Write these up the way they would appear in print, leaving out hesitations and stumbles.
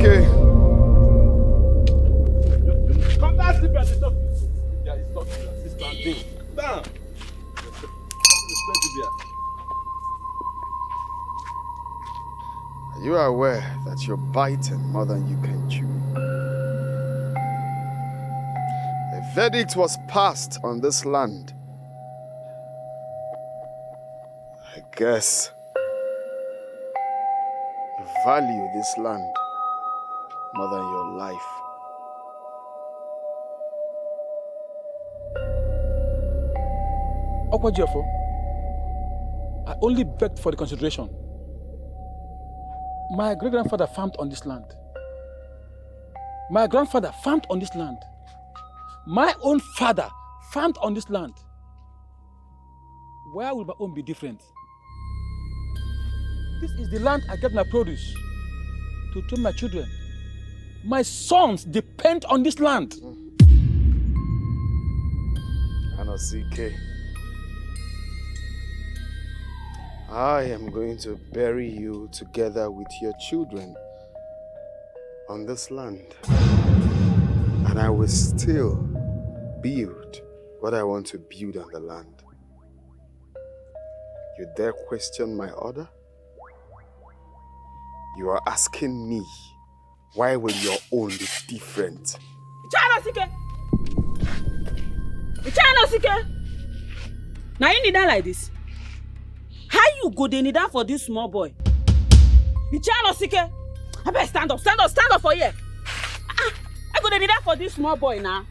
CK. Come down, sit at the top. Yeah, he's talking to assistant thing. Down. You are aware that you're biting more than you can chew. A verdict was passed on this land. I guess you value this land more than your life. Okwajiofo, I only begged for the consideration. My great-grandfather farmed on this land. My grandfather farmed on this land. My own father farmed on this land. Where will my own be different? This is the land I get my produce to train my children. My sons depend on this land. Anna CK. I am going to bury you together with your children on this land. And I will still build what I want to build on the land. You dare question my order? You are asking me, why will your own be different? Now you need that like this. How you go they need that for this small boy? I better stand up for here. I go they need that for this small boy now.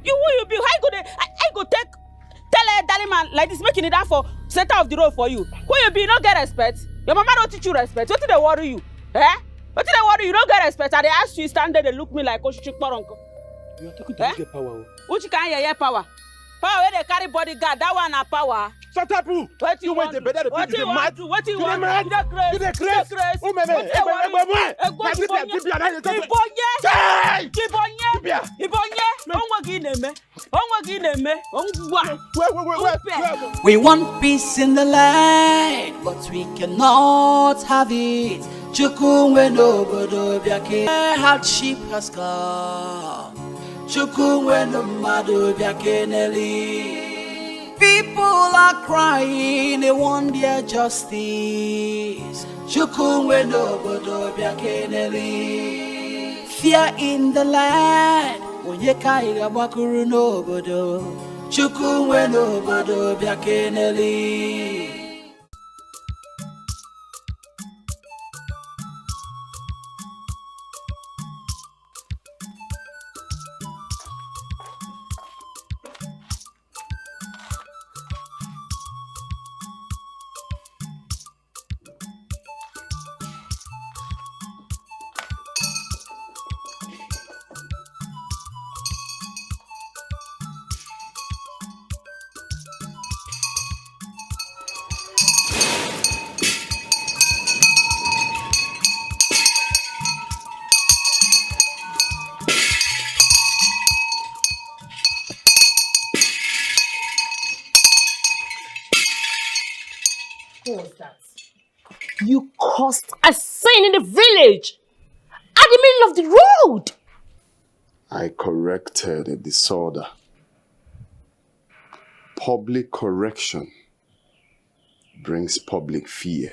You who you be? How you go they? I go tell a darling man like this making it that for center of the road for you. Who you be? You don't get respect. Your mama don't teach you respect. What did they worry you? What did they worry you? You don't get respect. And they ask you stand there, they look me like Oshichikparonko. You are talking to get power. Which can hear power? Power where they carry bodyguard, that one a power. Shut up, you! What you want? What you want? What you want? You the craze. Oh, man. We want peace in the land, but we cannot have it. Chukungwe no bodo biake. Hardship has come. Chukungwe no mado biake neli. People are crying, they want their justice. Chukungwe no bodo biake neli. Fear in the land. Onyeka igabakuru no bodo. Chukungwe no bodo biake neli. You caused a scene in the village, at the middle of the road. I corrected a disorder. Public correction brings public fear.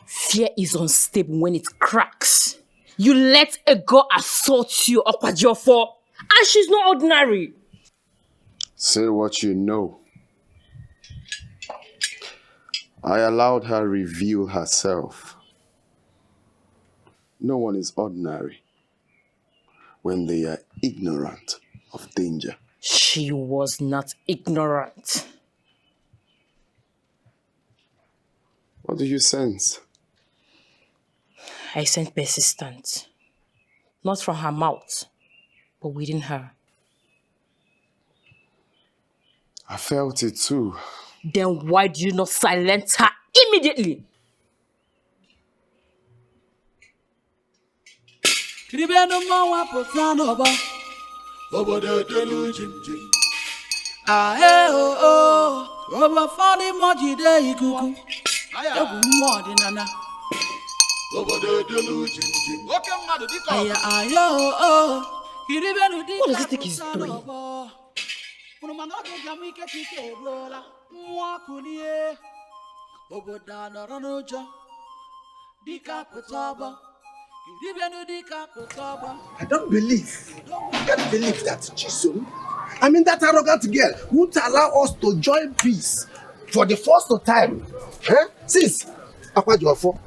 Fear is unstable when it cracks. You let a girl assault you, Okwajiofo, and she's not ordinary. Say what you know. I allowed her reveal herself. No one is ordinary when they are ignorant of danger. She was not ignorant. What do you sense? I sense persistence. Not from her mouth, but within her. I felt it too. Then why do you not silence her immediately? What does he think he's doing? I can't believe that Chisom, I mean that arrogant girl, won't allow us to join peace for the first time. Since Akwajuafo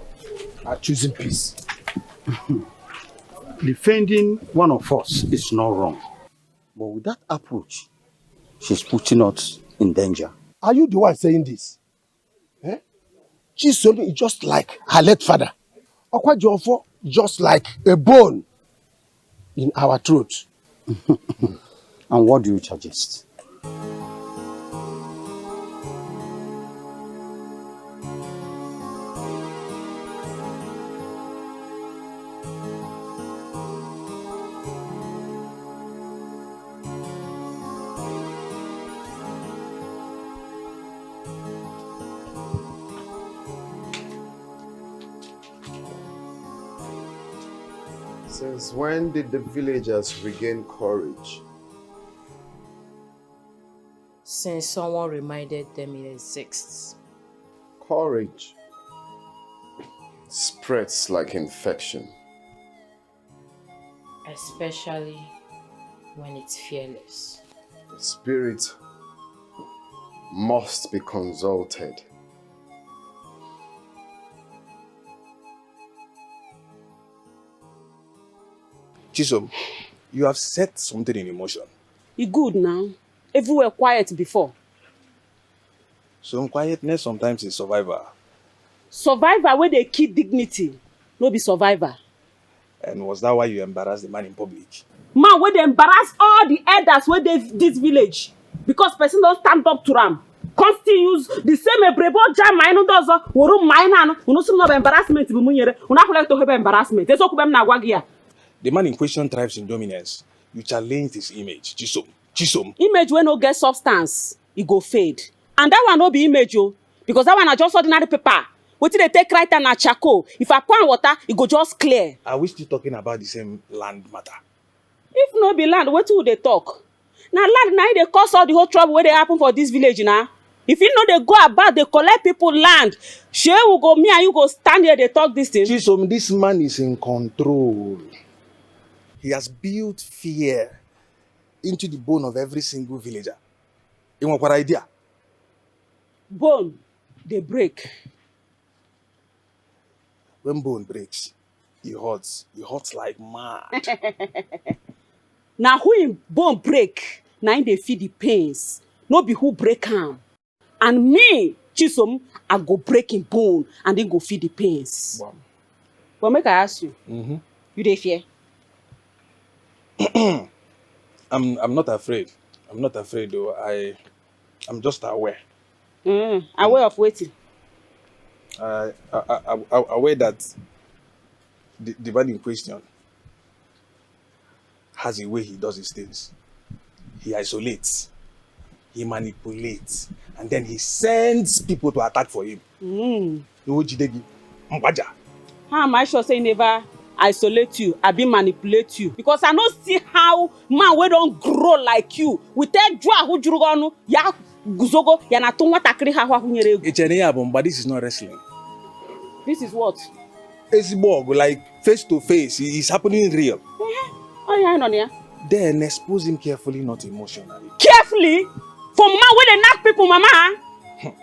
are choosing peace. Defending one of us is not wrong. But with that approach, she's putting us in danger. Are you the one saying this? Chisom is just like her late father. Akwajuafo just like a bone in our throat. And what do you suggest? Since when did the villagers regain courage? Since someone reminded them it exists. Courage spreads like infection. Especially when it's fearless. The spirit must be consulted. Chisom, you have set something in motion. You good now? Everywhere quiet before. Some quietness sometimes is survivor. Survivor where they keep dignity, no be survivor. And was that why you embarrassed the man in public? Man, where they embarrass all the elders where they this village because person don't stand up to them. Come still use the same ebrebo jam mine does woru mine no some no embarrassment be munyere una collect to have embarrassment. Eso kubem na gwagia. The man in question thrives in dominance. You challenged his image, Chisom. Image when no get substance, it go fade. And that one no be image because that one are just ordinary paper. What did they take right and charcoal? If I pour water, it go just clear. Are we still talking about the same land matter? If no be land, what will they talk? Now land now they cause all the whole trouble where they happen for this village now. If you know they go about, they collect people land. She will go, me and you go stand here, they talk this thing. Chisom, this man is in control. He has built fear into the bone of every single villager. You want what idea? Bone, they break. When bone breaks, he hurts. He hurts like mad. Now who in bone break, now they feel the pains. No be who break him. And me, Chisom, I go break in bone and then go feel the pains. Wow. But make I ask you, you dey fear? I'm not afraid. I'm not afraid though. I'm just aware. Aware of waiting. Aware that the man in question has a way he does his things. He isolates, he manipulates, and then he sends people to attack for him. How am I sure say he never isolate you, I be manipulate you? Because I don't see how man we don't grow like you. We tell Joa who jurugonu ya guzogo ya na tunwa takri hawa hunyere. But this is not wrestling. This is what? Ezibog, like face to face, it's happening real. Oh yeah, no yeah. Then expose him carefully, not emotionally. Carefully? For man when they knock people, mama.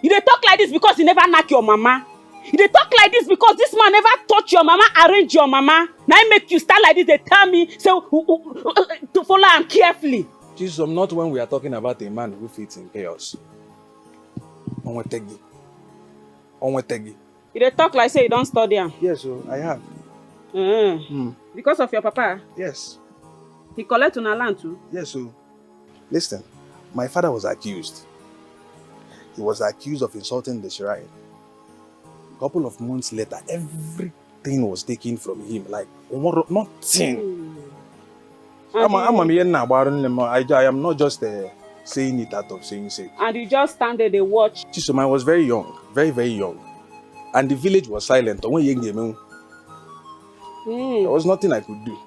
You dey talk like this because he never knock your mama. You dey talk like this because this man never touch your mama, arrange your mama. Now I make you stand like this, they tell me say to follow him carefully. Jesus, not when we are talking about a man who fits in chaos. Onwetegi. You dey talk like say you don't study him. Yes, so I have. Because of your papa? Yes. He collect on land too? Yes, so listen, my father was accused. He was accused of insulting the shrine. A couple of months later, everything was taken from him, like nothing. I am not just saying it out of saying sake. And you just stand there, they watch. Chisom, I was very young, very, very young. And the village was silent. There was nothing I could do.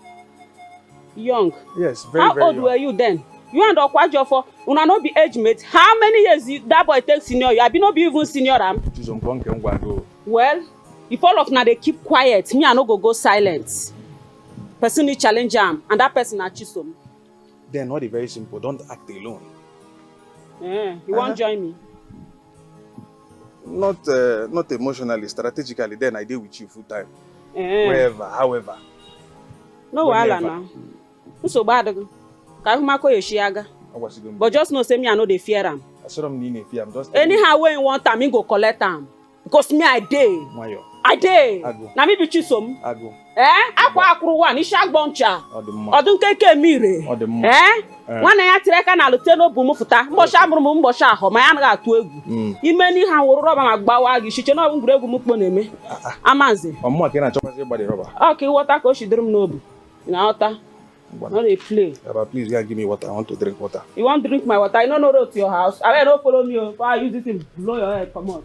Young? Yes, very How young. old were you then? You and Okwajiofo, una no be age mate. How many years that boy take senior you? I be no be even senior am. Well, if all of na they keep quiet, me I no go silent. Person need challenge am, and that person na Chisom. Then what is very simple, don't act alone. You won't join me? Not emotionally, strategically, then I deal with you full time. Wherever, however. No wahala now. So bad. But just know say me I know they fear am. I'm just anyhow when you want am, me go collect am. Because me I dey. I dey. Na me be Chisom. Akwa akuru one isha gboncha. Odun keke mire. Wana ya tireka na lute no bu mu futa. Mbosha amuru mu mbosha ho ma ya na atu egwu. Imeni ha woro roba ma gbawa gi shiche no ngure egwu mu kpo na eme. Amanze. Omo ke na chokwa body rubber. Okay, water ko shidrum no obu. Na water. No dey play. Please give me water. I want to drink water. You want to drink my water? You no road to your house. I don't follow me. I use it to blow your head. Come on.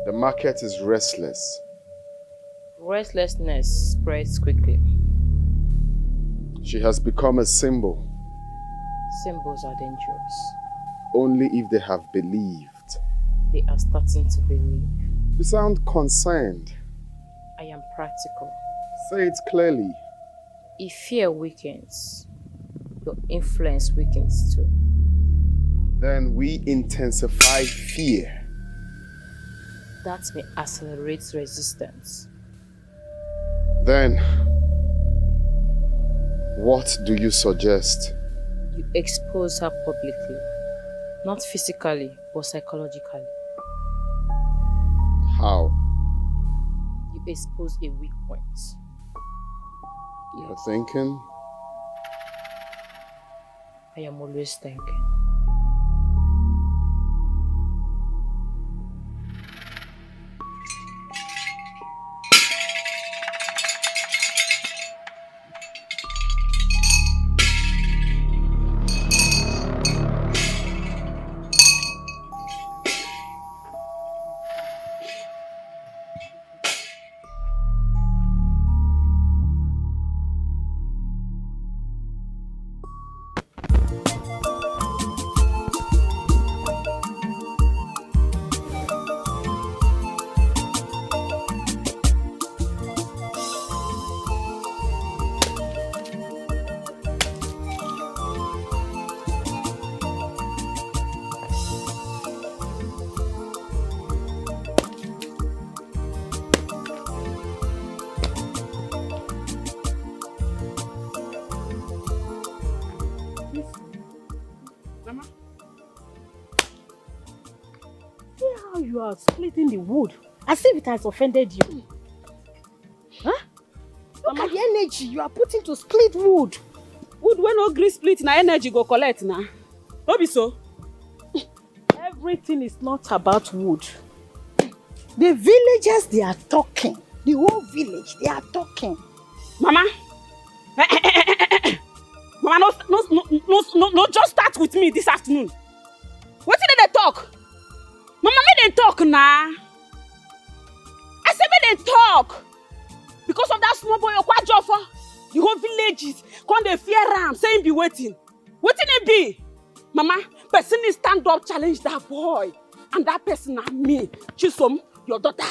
The market is restless. Restlessness spreads quickly. She has become a symbol. Symbols are dangerous. Only if they have believed. They are starting to believe. You sound concerned. I am practical. Say it clearly. If fear weakens, your influence weakens too. Then we intensify fear. That may accelerate resistance. Then, what do you suggest? You expose her publicly. Not physically, but psychologically. How? You expose a weak point. You're thinking? I am always thinking. You are splitting the wood as if it has offended you. Huh? Look at the energy you are putting to split wood. Wood when no green split, na energy go collect na. No be so. Everything is not about wood. The villagers, they are talking. The whole village, they are talking. Mama. Mama, no, just start with me this afternoon. What did they talk? Mama, make them talk now. I said make them talk. Because of that small boy, Okwajiofo, the whole village is come they fear am, saying be waiting. Waiting it be. Mama, person is stand up, challenge that boy. And that person is me, Chisom, your daughter.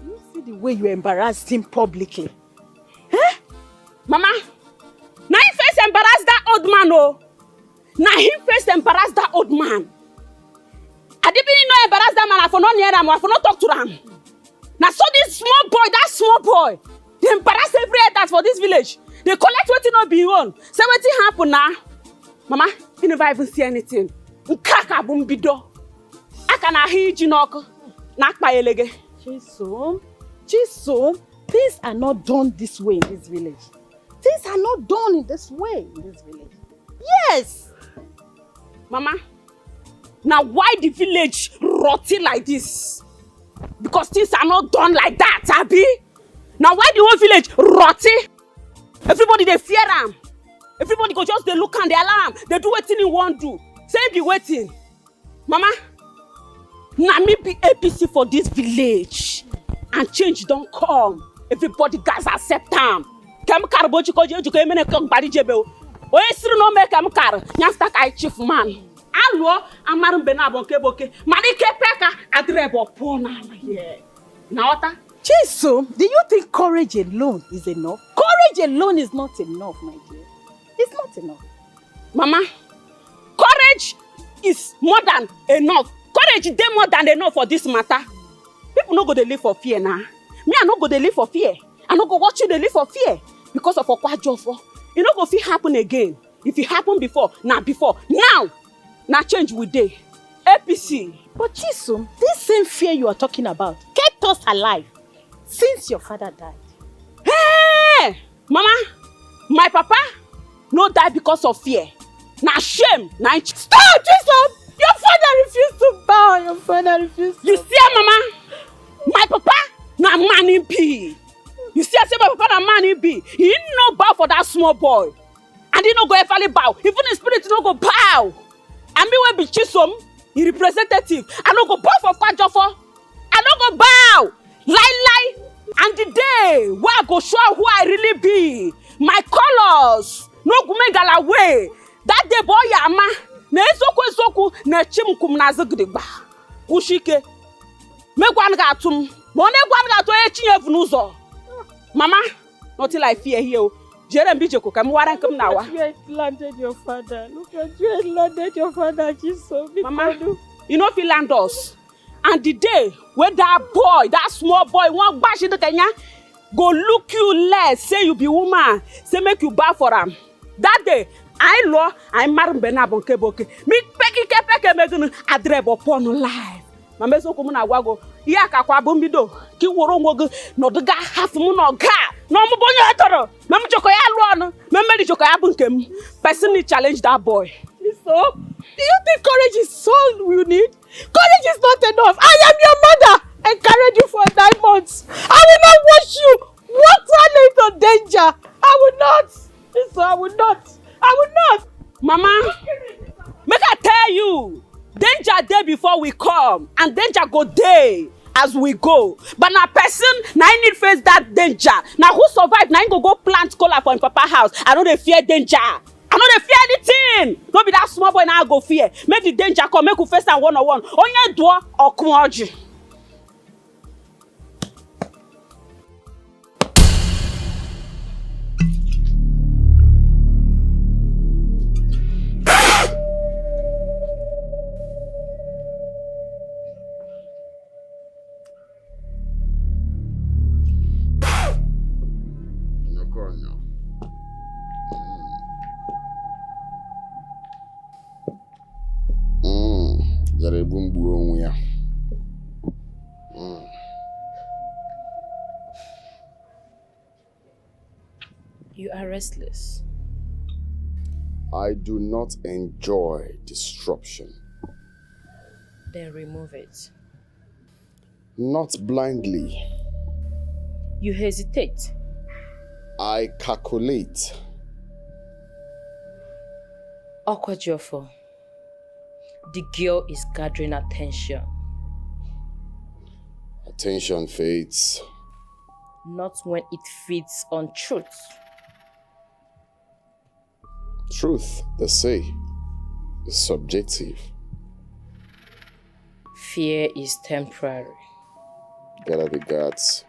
You see the way you embarrassed him publicly. Eh? Mama, now he first embarrass that old man, oh. Now he first embarrass that old man. I didn't know embarrass that man. I for not near him. I for not talk to him. Now so this small boy, that small boy, they embarrass every elder for this village. They collect what you not be on. Say what happen now, Mama. You never even see anything. Nkaka bumbido. I can hear you knock. Knock by a leg. Chisom, things are not done this way in this village. Things are not done in this way in this village. Yes, Mama. Now why the village rotting like this? Because things are not done like that, Abi. Now why the whole village rotting? Everybody they fear them. Everybody go just they look and they alarm. They do what they want to do. Say be waiting. Mama, na me be APC for this village. And change don't come. Everybody guys accept them. Come carbochi ko je ko emene ko gbari jebe o. O esiri no make am car. Nyasta kai chief man. Alwo amaru be na bonke boke. Mani ke peka adrebo pona here. Na ota? Chisom, do you think courage alone is enough? Courage alone is not enough, my dear. It's not enough. Mama, courage is more than enough. Courage dey more than enough for this matter. People no go dey live for fear now. Me, I no go dey live for fear. I no go watch you dey live for fear because of Okwajofo. It no go fit happen again. If it happened before, now. Now change with day. APC. But Chisom, this same fear you are talking about kept us alive since your father died. Hey! Mama, my papa no die because of fear. Now shame. Now stop, Chisom! Your father refused to bow. Your father refused to You see, Mama? My papa na man in be. You see, I say my papa na man in be. He didn't no bow for that small boy. And he no go ever bow. Even in spirit, he no go bow. And me when be Chisom, he representative. I no go bow for Kwajofo. I no go bow. Lie. And the day where I go show who I really be, my colors no go make gala way. That day boy yama na esoku na chimkum na zigdigba. Kushike. Make one gatum. Money one gato e chinye vnuzo. Mama, not till I fear here. Jerem bijeko kam waran kam nawa. You had landed your father. Look at you had landed your father, Chisom. Mama, you know fi land us. And the day when that boy, that small boy, won't bash in the Kenya, go look you less, say you be woman, say make you bow for him. That day, I'm married Benabonke Boke. Me peke me adrebo upon life. Mama so come na wago. Iya ka kwa bombido. Ki woro ngogo no daga half mu no ga. No mo bonyo atoro. Mama joko ya lu onu. Mama di joko ya bunkem. Person need challenge that boy. So, do you think courage is all you need? Courage is not enough. I am your mother. I carried you for 9 months. I will not watch you walk run into danger. I will not. So I will not. Mama, make I tell you, danger day before we come, and danger go day as we go. But na person, na I need face that danger. Now who survive? Now go plant cola for him papa house. I don't fear danger. I don't fear anything. Don't be that small boy now I go fear. Make the danger come, make you face and one-on-one. Onye door or kumoji. You are restless. I do not enjoy disruption. Then remove it. Not blindly. You hesitate. I calculate. Okwajofo, the girl is gathering attention. Attention fades. Not when it feeds on truth. Truth, they say, is subjective. Fear is temporary. Gather the guards.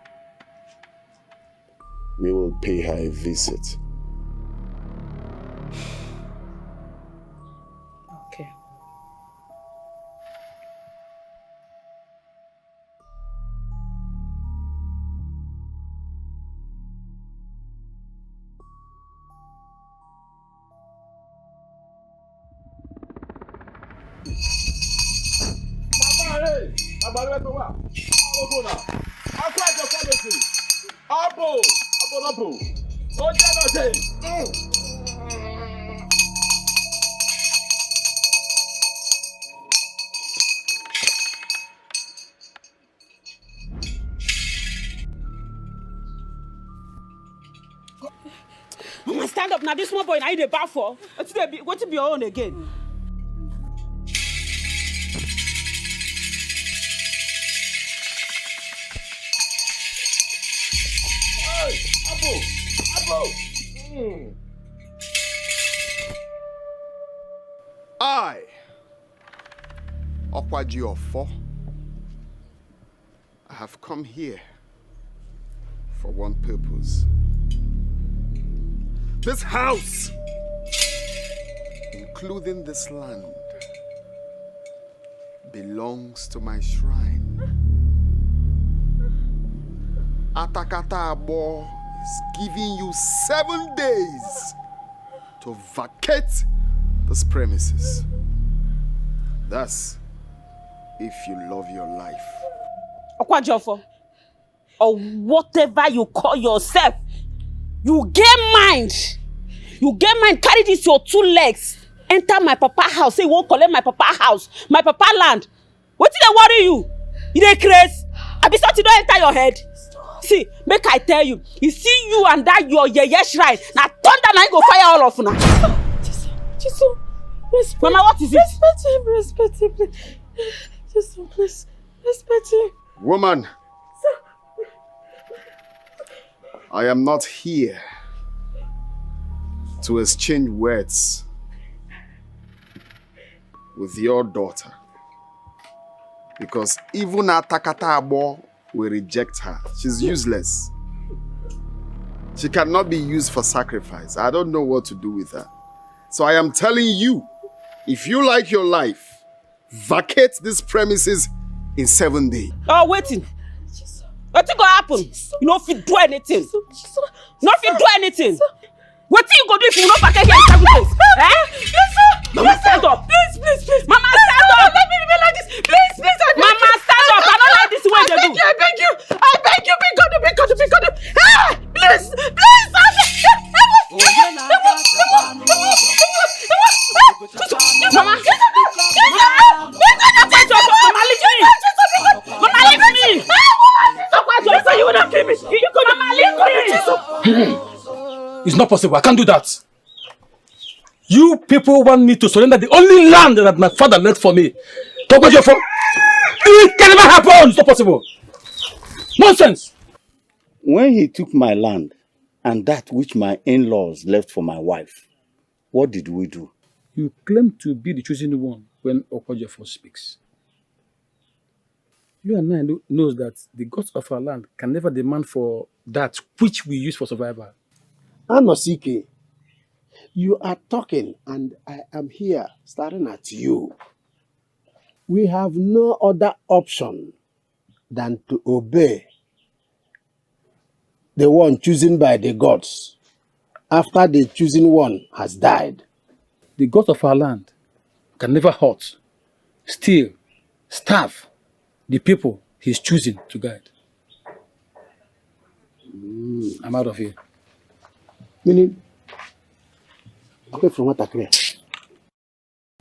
We will pay her a visit. Okay. Mama, stand up now. This small boy now in the bar for. What to be your own again? I, Okwajiofo, I have come here for one purpose. This house, including this land, belongs to my shrine. Atakata Abo is giving you 7 days to vacate this premises. Thus, if you love your life. Okwajofo, or whatever you call yourself, you get mind. You get mind, carry this your 2 legs, enter my papa house, say you won't collect my papa house, my papa land. What did they worry you? You dey craze? I be starting to enter your head. See, make I tell you, you see you and that your yeye shrine, now thunder now go fire all of now. Chisom, respect. Mama, what is it? Respect him, please. Chisom, please, respect him. Woman, I am not here to exchange words with your daughter. Because even Atakata Abo will reject her. She's useless. She cannot be used for sacrifice. I don't know what to do with her. So I am telling you, if you like your life, vacate these premises in 7 days. Oh, waiting. What's gonna happen? You know if you do anything. Not if you do anything. What you gonna do if you not vacate here in 7 days? Mama, stand up. Please. Mama, stand up. Let me remain like this. Please, I beg you. Mama, stand up. I don't like this way they do. I beg you. Be good. Ah, please, I beg Mama, leave me. So you would have killed me. It's not possible. I can't do that. You people want me to surrender the only land that my father left for me. Talk about your phone. It can never happen. It's not possible. Nonsense. When he took my land and that which my in-laws left for my wife, what did we do? You claim to be the chosen one when Okwajiofo speaks. You and I knows that the gods of our land can never demand for that which we use for survival. Anosike, you are talking and I am here staring at you. We have no other option than to obey the one chosen by the gods after the chosen one has died. The gods of our land can never hurt, steal, starve the people he's choosing to guide. I'm out of here. Meaning, away from what I clear.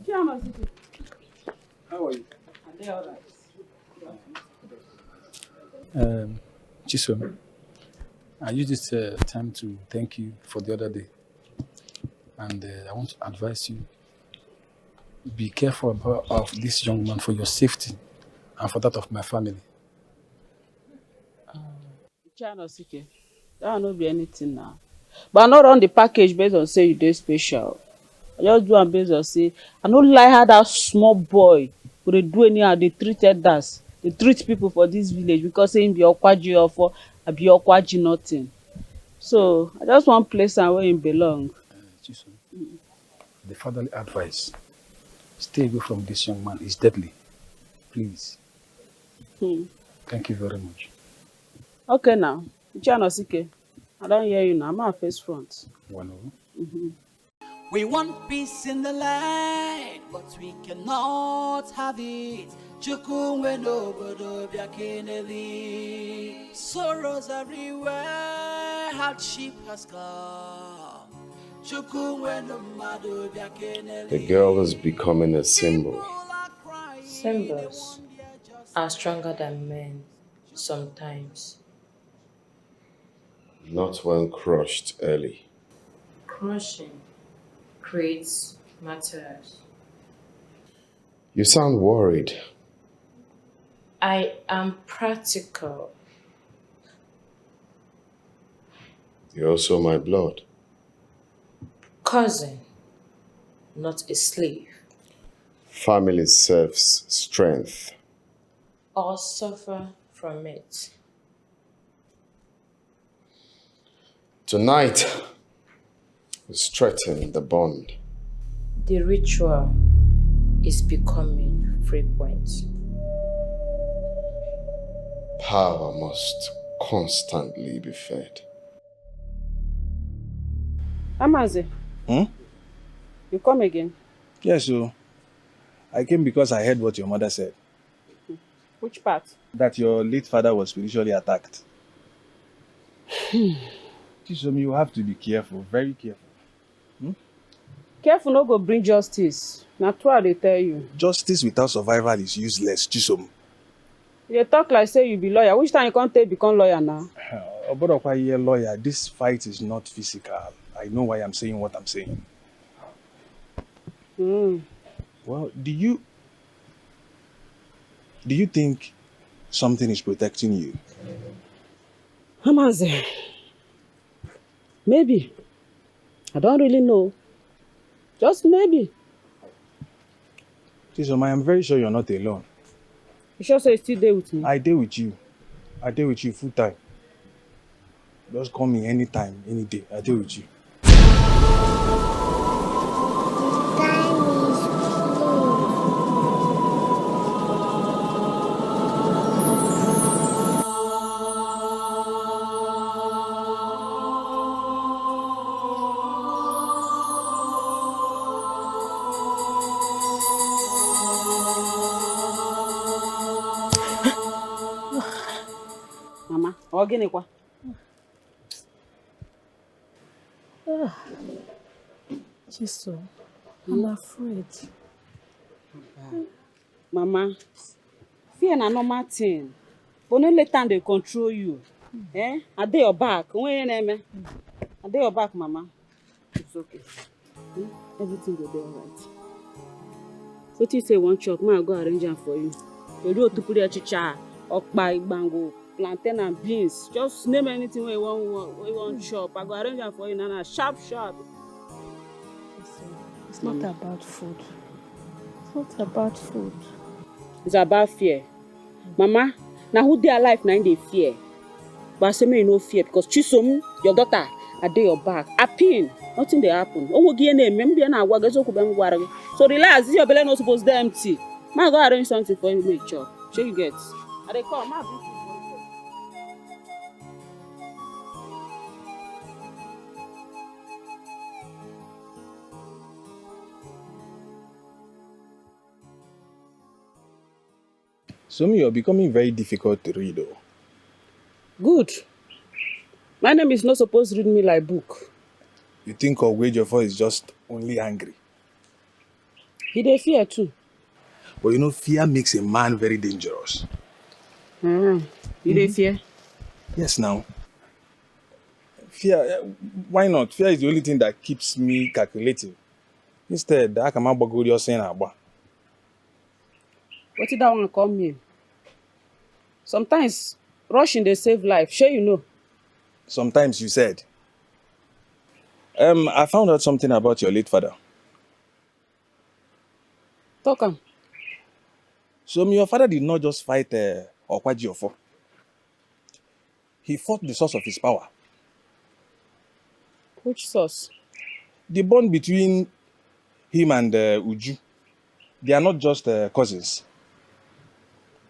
How are you? Chisom, I use this time to thank you for the other day. And I want to advise you, be careful of this young man for your safety and for that of my family. That will not be anything now. But I not run the package based on say you dey special. I just do am based on say I no like how that small boy go dey do anyhow, dey treat elders, dey treat people for this village because say him be Okwajiofo, I be Okwaji nothing. So I just want place am where him belong. Chisom, the fatherly advice, stay away from this young man. He's deadly. Please. Thank you very much. Okay now. Anosike, I don't hear you now. I'm on face front. We want peace in the land, but we cannot have it. Chukumwe no bodo biakeneli. Sorrows everywhere, hardship has come. Chukumwe no mado biakeneli. The girl is becoming a symbol. Symbols are stronger than men sometimes. Not when crushed early. Crushing creates martyrs. You sound worried. I am practical. You're also my blood. cousin, not a slave. Family serves strength. Or suffer from it. Tonight, we strengthen the bond. The ritual is becoming frequent. Power must constantly be fed. Amaze. You come again? Yes, so I came because I heard what your mother said. Which part? That your late father was spiritually attacked. Chisom, you have to be careful, very careful. Careful no go bring justice. Na true I dey tell you. Justice without survival is useless, Chisom. You dey talk like say you be lawyer. Which time you can't take become lawyer now? Obodokwaiye lawyer, this fight is not physical. I know why I'm saying what I'm saying. Well, do you think something is protecting you? Amaze. Maybe. I don't really know. Just maybe. Chisom, I am very sure you're not alone. You sure say you still there with me? I deal with you. I deal with you full time. Just call me anytime, any day. I deal with you. Mama, ọ gịnịkwa? Chisom, I'm afraid. Mama, fear na normal thing. But no let time they control you. I dey your back. When I dey your back, Mama. It's okay. Everything will be alright. So you say one chop, ma go arrange am for you. You do to put your chicha, okpa, igbango, plantain and beans. Just name anything where you want chop. I go arrange am for you, Nana. Sharp. It's not about food. It's not about food. It's about fear. Mama, now who dey alive now they fear. But I say me no fear because Chisom, your daughter, I dey your back. Apin, nothing dey happen. So relax, your belly not supposed to empty. Ma go arrange something for you, make chop. Sure you get. I dey come, ma bring food for you. Somi, you're becoming very difficult to read, though. Good. My name is not supposed to read me like book. You think Ogwejofo is just only angry? He dey fear too. But you know, fear makes a man very dangerous. You dey fear? Yes, now. Fear, why not? Fear is the only thing that keeps me calculating. Instead, I can go your saying about. What did that one come here? Sometimes rushing they save life. Sure you know. Sometimes you said. I found out something about your late father. Talk am. So your father did not just fight Okwajiofo. He fought the source of his power. Which source? The bond between him and Uju. They are not just cousins.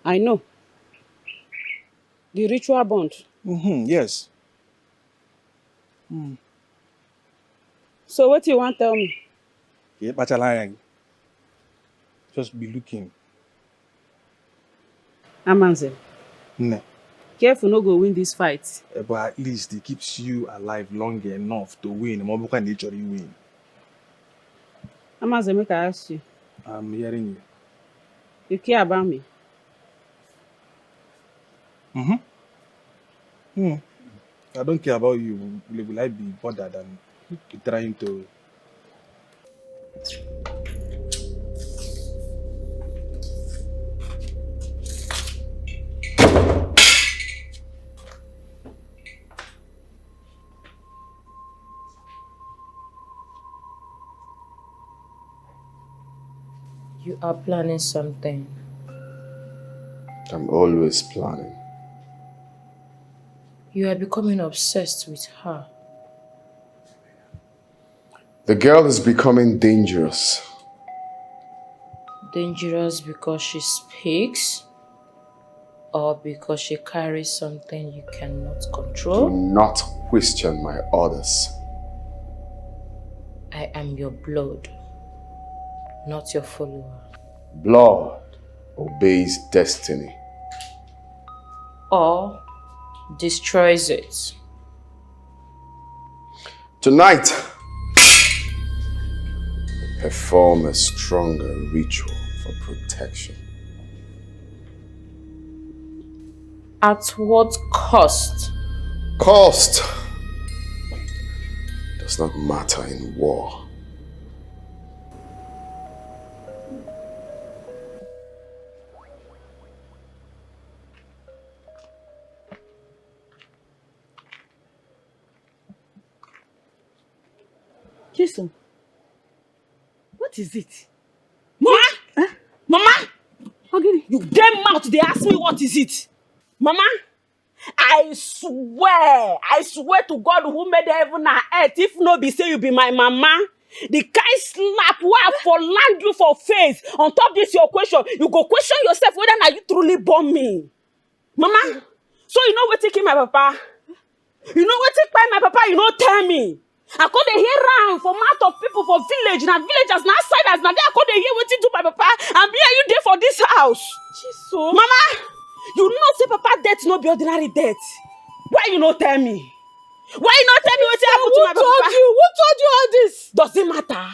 I know. The ritual bond. Yes. So what you want to tell me? Just be looking. Amanze. Ne. Careful no go win this fight. But at least it keeps you alive long enough to win. Mobuka naturally win. Amanze, make I ask you. I'm hearing you. You care about me? I don't care about you. Will I be bothered and be trying to... You are planning something. I'm always planning. You are becoming obsessed with her. The girl is becoming dangerous. Dangerous because she speaks? Or because she carries something you cannot control? Do not question my orders. I am your blood, not your follower. Blood obeys destiny. Or destroys it. Tonight, perform a stronger ritual for protection. At what cost? Cost does not matter in war. Chisom, what is it? Mama! Huh? Mama! Okay. You damn mouth, they ask me what is it? Mama, I swear to God who made heaven and earth, if no be say you be my mama, the kind slap where for land you for face, on top this your question, you go question yourself whether now you truly born me. Mama, so you know what taking my papa? You know what take by my papa, you know tell me. I could hear round for mouth of people for village, now villagers, now siders, now I could hear what do my papa, and be are you there for this house? Jesus. Mama, you know say papa death no be ordinary death. Why you not tell me? Why you not tell me what happened to my papa? Who told you all this? Does it matter?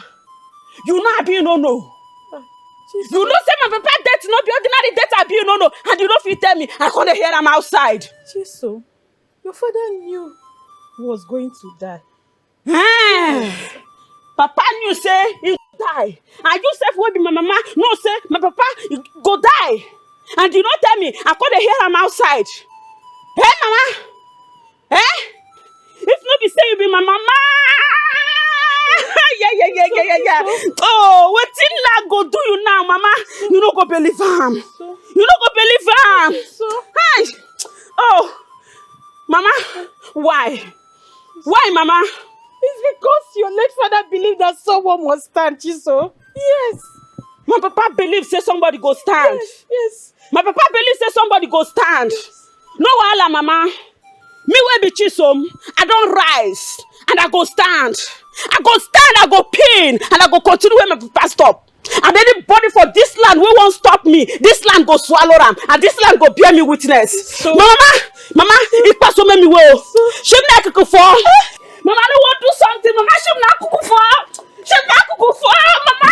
You know I be no. You know say my papa death no be ordinary death I be no, and you don't fit tell me I can't hear am outside. Chisom, your father knew he was going to die. Papa knew say he die, and you say will be my mama. No say my papa he go die, and you don't tell me I can't hear am outside. Hey mama, if not be say you be my mama. Yeah. Oh, what thing I go do you now, mama? You no go believe him. You no go believe him. Hi. Oh, mama, why? Why, mama? It's because your late father believed that someone must stand, Chisom. Yes. My papa believes say somebody go stand. Yes. My papa believes say somebody go stand. Yes. No wahala, mama. Me wey be Chisom, I don't rise and I go stand. I go pin, and I go continue where my papa stop. And anybody for this land wey won't stop me, this land go swallow them, and this land go bear me witness. So, mama, it pass so many way. She make a for. Mama, I want to do something. Mama, she not cook for. She not cook for. Mama.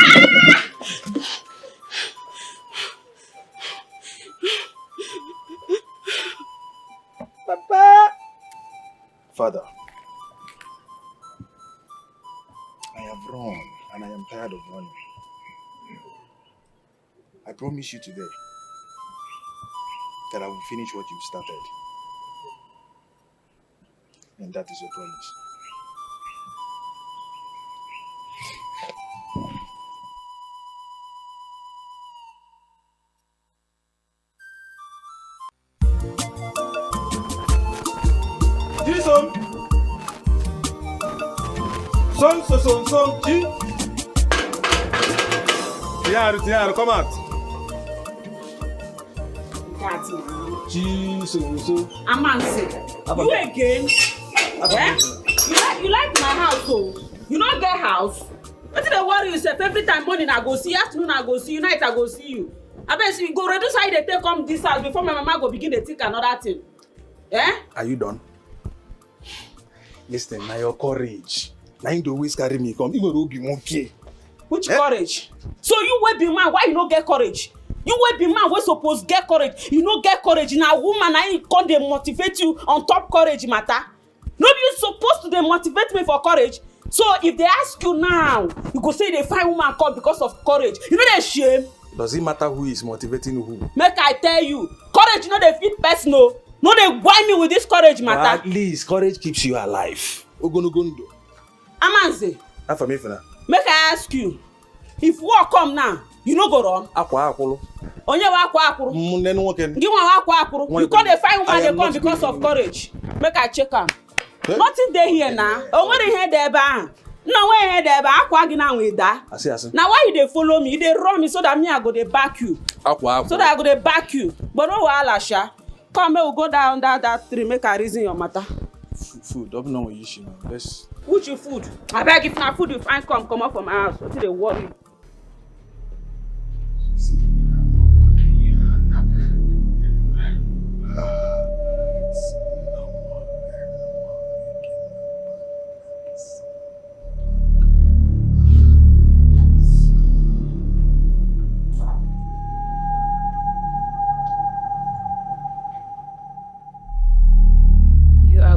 Papa. Father, I have run and I am tired of running. I promise you today that I will finish what you've started. And that is your promise. Chisom! Son, Chi! Tiaru, come out! Chisom. Amansi, you again? Yeah? You like my house, so you don't get house. What did they worry yourself? Every time morning I go see you, afternoon I go see you, night I go see you. I bet you go reduce how they take come this house before my mama go begin to think another thing. Yeah? Are you done? Listen, now your courage. Now you always carry me come. You will be monkey. Which courage? So you will be man, why you no get courage? You will be man, we suppose get courage. You no get courage. Now woman, I can't they motivate you on top courage matter. No, you supposed to they motivate me for courage. So if they ask you now, you go say they find woman come because of courage. You know that shame? Does it matter who is motivating who? Make I tell you, courage no dey fit personal. No dey whine me with this courage matter. But at least courage keeps you alive. Amanze. Make I ask you, if war come now, You no go run. Akwa akwulu. Onye wa akwa akuru. Nenu nwoke. Gi wan akwa akuru. You come dey find woman dey come because of courage. Make I check am. Nothing dey here now. O nwere ihe dey ebe ahụ. No way here there, but akwa gi na we da. Asi. Now why you dey follow me? You dey run me so that me I go dey back you. Akwa. So that I go dey back you. But no wahala sha. Come make we go down that tree make I reason your matter. Food, don't know what you should know. Let's. Which your food? I beg if na food you find come up from my house. What dey worry?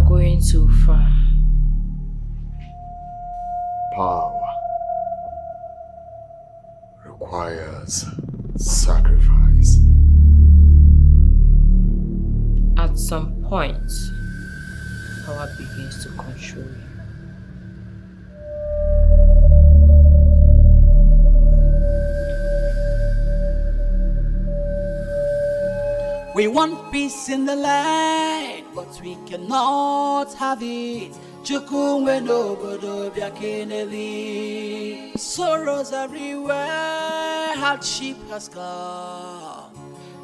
Going too far. Power requires sacrifice. At some point, power begins to control you. We want peace in the land, but we cannot have it. Chukumwe no bodo biakeneli. Sorrows everywhere, hardship has come.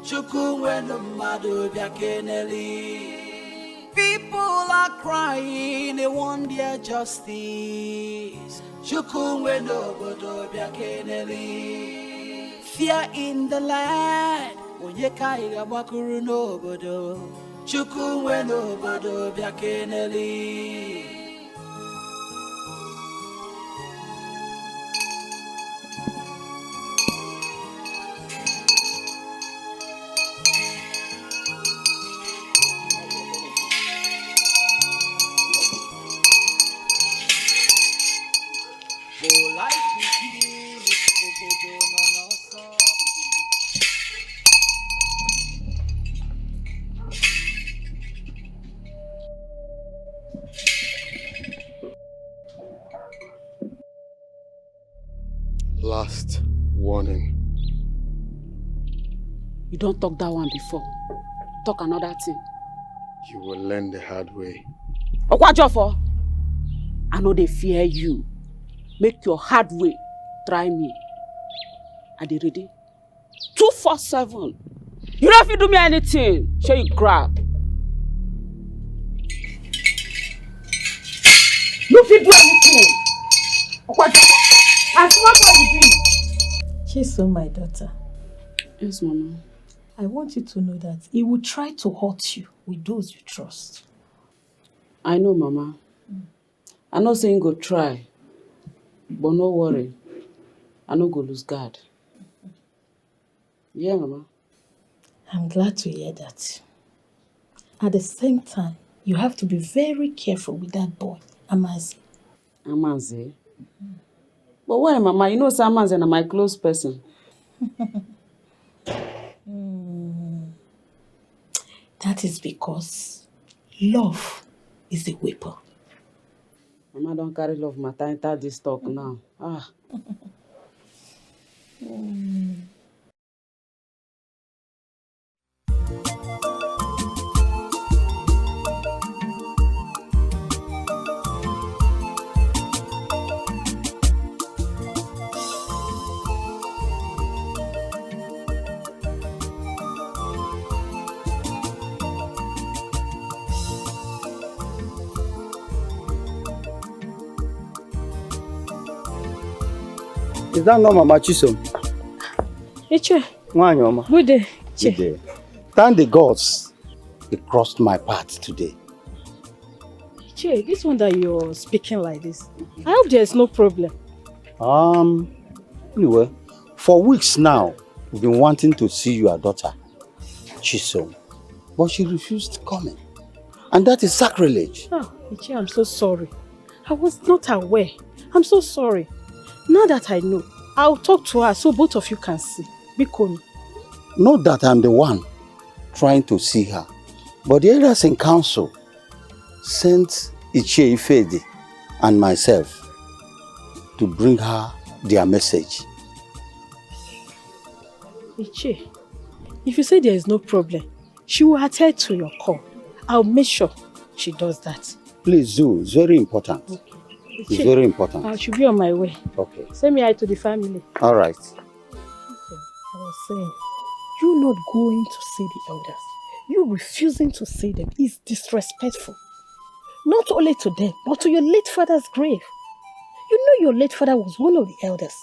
Chukumwe no mado biakeneli. People are crying, they want their justice. Chukumwe no bodo biakeneli. Fear in the land. Onye kaiga bakuru n'obodo Chukwunwe n'obodo bịa keneli. Last warning. You don't talk that one before. Talk another thing. You will learn the hard way. Okwajofo, I know they fear you. Make your hard way. Try me. Are they ready? 247. You don't have to do me anything. Show you grab. You fit do anything. Okwajofo, as much as you do. Chisom, my daughter. Yes, Mama. I want you to know that he will try to hurt you with those you trust. I know, Mama. I know saying go try. But no worry. I no go lose guard. Yeah, Mama. I'm glad to hear that. At the same time, you have to be very careful with that boy, Amazi. Amazi? But why, Mama? You know Amazi is my close person. That is because love is the weapon. Mama don't carry love matter enter this talk now. Is that not Mama Chisom? Iche. Mwanyoma. Good day. Good day. Thank the gods it crossed my path today. Iche, this one that you're speaking like this, I hope there's no problem. Anyway, for weeks now, we've been wanting to see your daughter, Chisom, but she refused coming. And that is sacrilege. Oh, Iche, I'm so sorry. I was not aware. I'm so sorry. Now that I know, I'll talk to her so both of you can see. Bikomi. Not that I'm the one trying to see her, but the elders in council sent Ichie Ifedi and myself to bring her their message. Ichi, if you say there is no problem, she will attend to your call. I'll make sure she does that. Please do. It's very important. Okay. It's very important. I should be on my way. Okay. Send me hi to the family. All right. I was saying, you not going to see the elders, you refusing to see them is disrespectful. Not only to them, but to your late father's grave. You know your late father was one of the elders.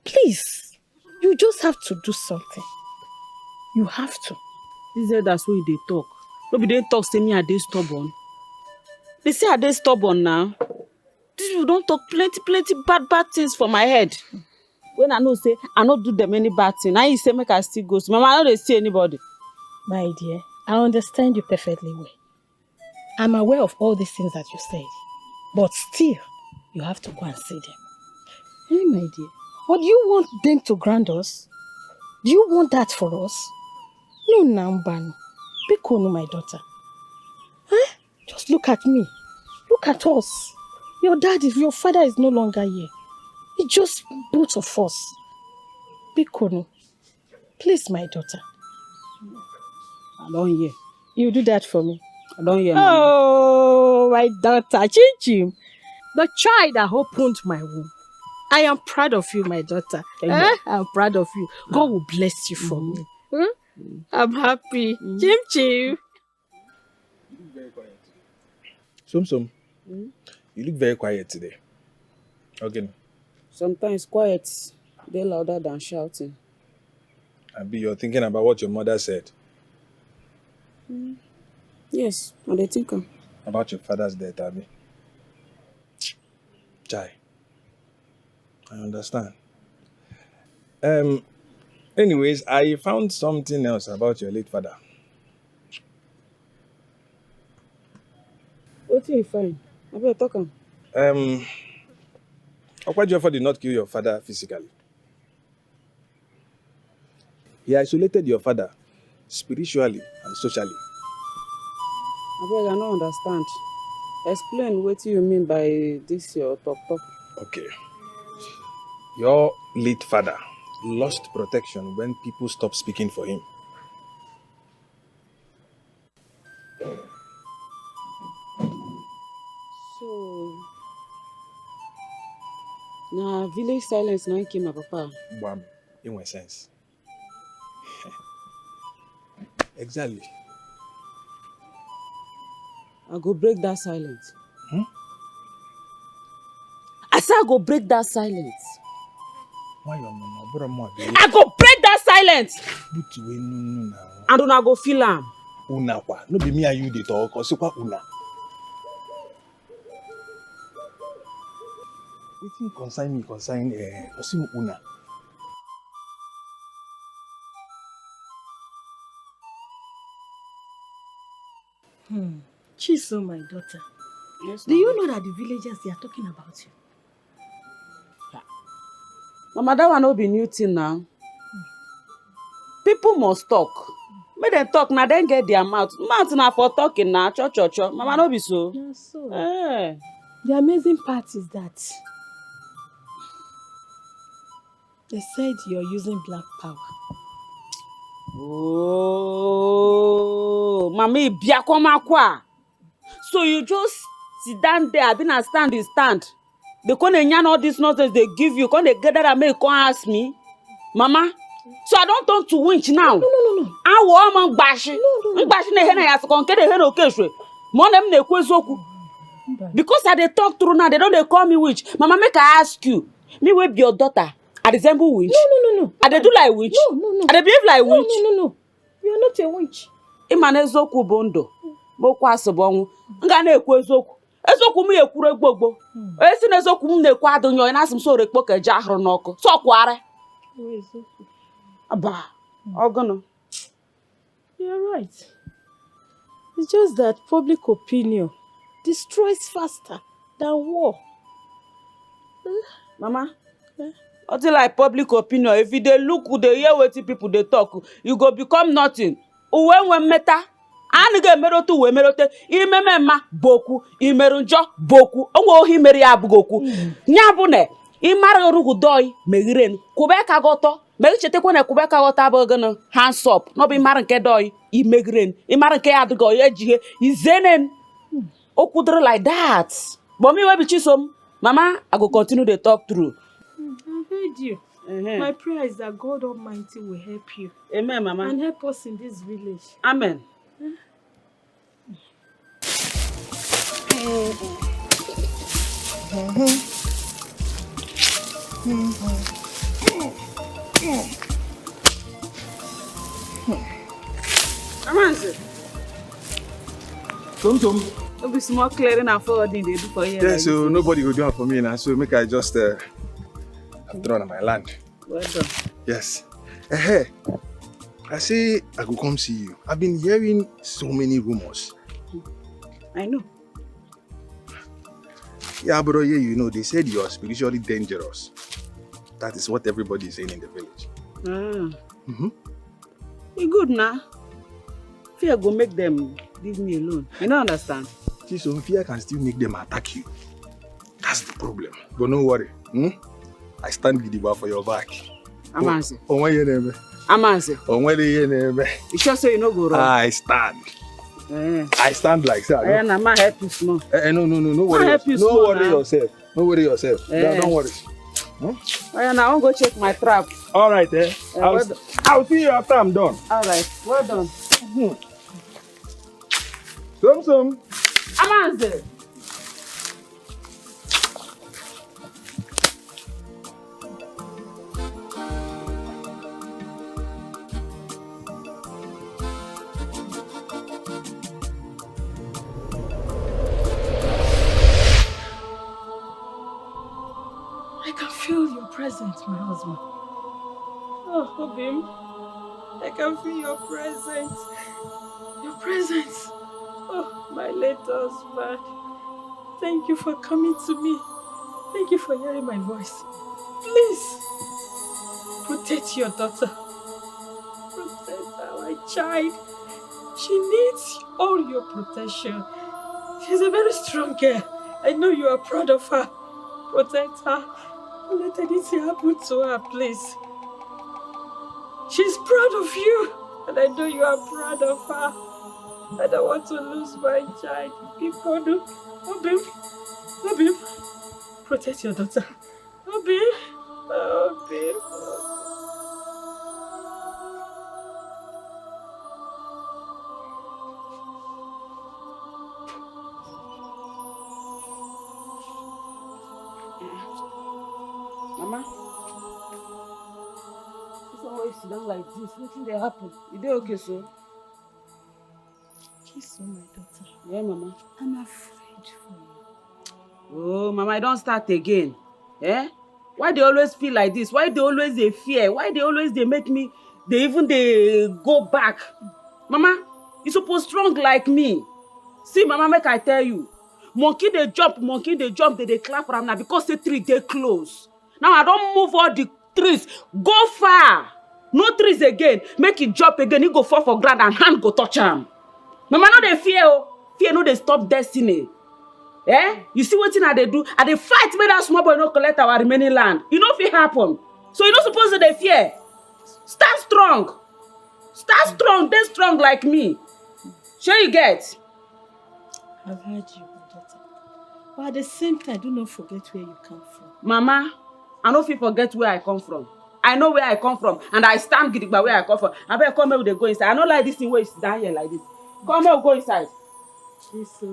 Please, you just have to do something. You have to. These elders wey they talk. No be they talk say me are they stubborn. They say are they stubborn now. These people don't talk plenty bad things for my head. When I know say I not do them any bad thing. Now you say make I still go. Mama, I don't see anybody. My dear, I understand you perfectly well. I'm aware of all these things that you said. But still, you have to go and see them. Hey, my dear, what do you want them to grant us? Do you want that for us? No, Nambano. Bikonu, my daughter. Huh? Just look at me. Look at us. Your father is no longer here. It's just both of us. Bikonu. Please, my daughter. I don't hear. You do that for me. I don't hear. Mama. Oh, my daughter, Chichim, the child that opened my womb. I am proud of you, my daughter. I'm proud of you. God will bless you for me. I'm happy. Chim. Som, you look very quiet today. Okay. Sometimes quiet, they're louder than shouting. Abi, you're thinking about what your mother said. Yes, and they think About your father's death, Abi. Chai. I understand. Anyways, I found something else about your late father. What do you find? I better talk on. Okwajiofo did not kill your father physically. He isolated your father spiritually and socially. I don't understand. Explain what you mean by this your talk. Okay. Your late father lost protection when people stopped speaking for him. So, now village silence now came my papa. Bam, in what sense? Exactly. I go break that silence. I said I go break that silence. Why your mama? I go break that silence. And una go feel am. Una kwa. No be me and you dey talk. Or kwa una. Wetin concern me concern osim una. Chisom, my daughter. Yes, do you know that the villagers, they are talking about you? Mama, that one no be new thing now. People must talk. Make them talk, now then get their mouth. Mouth now for talking now. Cho. Mama, no be so. Yeah, so. Eh. The amazing part is that they said you're using black power. Oh, Mami, biakoma kwa. So you just sit down there, I've been a stand. They can't yarn all this nonsense they give you. Can't they gather and make come ask me, Mama? So I don't talk to winch now. No. I want bashi. Bashi ne hena yas kon kede hena okeshwe. Mo nem ne kwezoku. Because I they talk through now, they don't they call me witch. Mama, make I ask you. Me with your daughter, I resemble witch. No. I they do like witch. No. I they behave like witch. No. You are not a witch. Imane ezoku bondo. Mokwa asebonwu. Nga na ekwu ezoku. Ezoku m ekwure gbogbo. Esi na ezoku m na-ekwu adunyo na asim so rekpo ka je ahuru n'oku. So kware. Aba. Ogono. You're right. It's just that public opinion destroys faster than war. Mama, until like public opinion, if you dey look, they hear what people they talk, you go become nothing. When meta, and get merotu we merote, imemema boku, imerunjo boku, onwo himeri abugoku. Nyabune, imara rugu doi, megiren, kubeka goto, Make chetekwa na kubeka wata bogono hands up. No be mara nke doy imegren. I mara nke adgo ejihe izenen. Okudre like that. But me we be Chisom. Mama, I go continue the talk through. I heard you. My prayer is that God Almighty will help you. Amen, Mama. And help us in this village. Amen. Amanse. Tom. It'll be small clearing and forwarding they do for you. Yeah, so nobody will do it for me now. So make I just have drawn on my land. Well done. Yes. I say I go come see you. I've been hearing so many rumors. I know. Yeah, but yeah, you know, they said you are spiritually dangerous. That is what everybody is saying in the village. You good now? Fear go make them leave me alone. You don't understand? So fear can still make them attack you. That's the problem. But no worry. I stand with you for your back. Amanse. On where your name? Amanse. On where your name? You sure say you no go wrong? I stand. I stand like that. I am not help you small. No worry. Help you no small worry now. yourself. No worry yourself. Don't worry. I won't go check my trap. All right, I'll see you after I'm done. All right, well done. Some. Amanse. I can feel your presence, my husband. Oh, Obim, I can feel your presence. Your presence. Oh, my late husband. Thank you for coming to me. Thank you for hearing my voice. Please, protect your daughter. Protect our child. She needs all your protection. She's a very strong girl. I know you are proud of her. Protect her. Don't let anything happen to her, please. She's proud of you, and I know you are proud of her. I don't want to lose my child. Obim, protect your daughter. Obim. Mama, this one why you sit down like this. Nothing they happen. You dey okay, so? Chisom, my daughter. Yeah, Mama. I'm afraid for you. Oh, Mama, I don't start again. Eh? Why they always feel like this? Why they always they fear? Why they always they make me? They go back. Mama, you supposed strong like me. See, Mama, make I tell you. Monkey they jump, they clap for them now because the tree they close. Now I don't move all the trees. Go far. No trees again. Make it jump again. He go fall for ground and hand go touch him. Mama, no they fear. Fear no they stop destiny. Eh? You see what thing they do? And they fight with that small boy no collect our remaining land. You know if it happen. So you not supposed to they fear. Stand strong. Stand strong. They strong like me. Sure you get? I've heard you, my daughter. But at the same time, do not forget where you come from. Mama, I don't forget where I come from. I know where I come from. And I stand gidigba where I come from. I better come here with the go inside. I don't like this thing where you sit down here like this. Come here, go inside.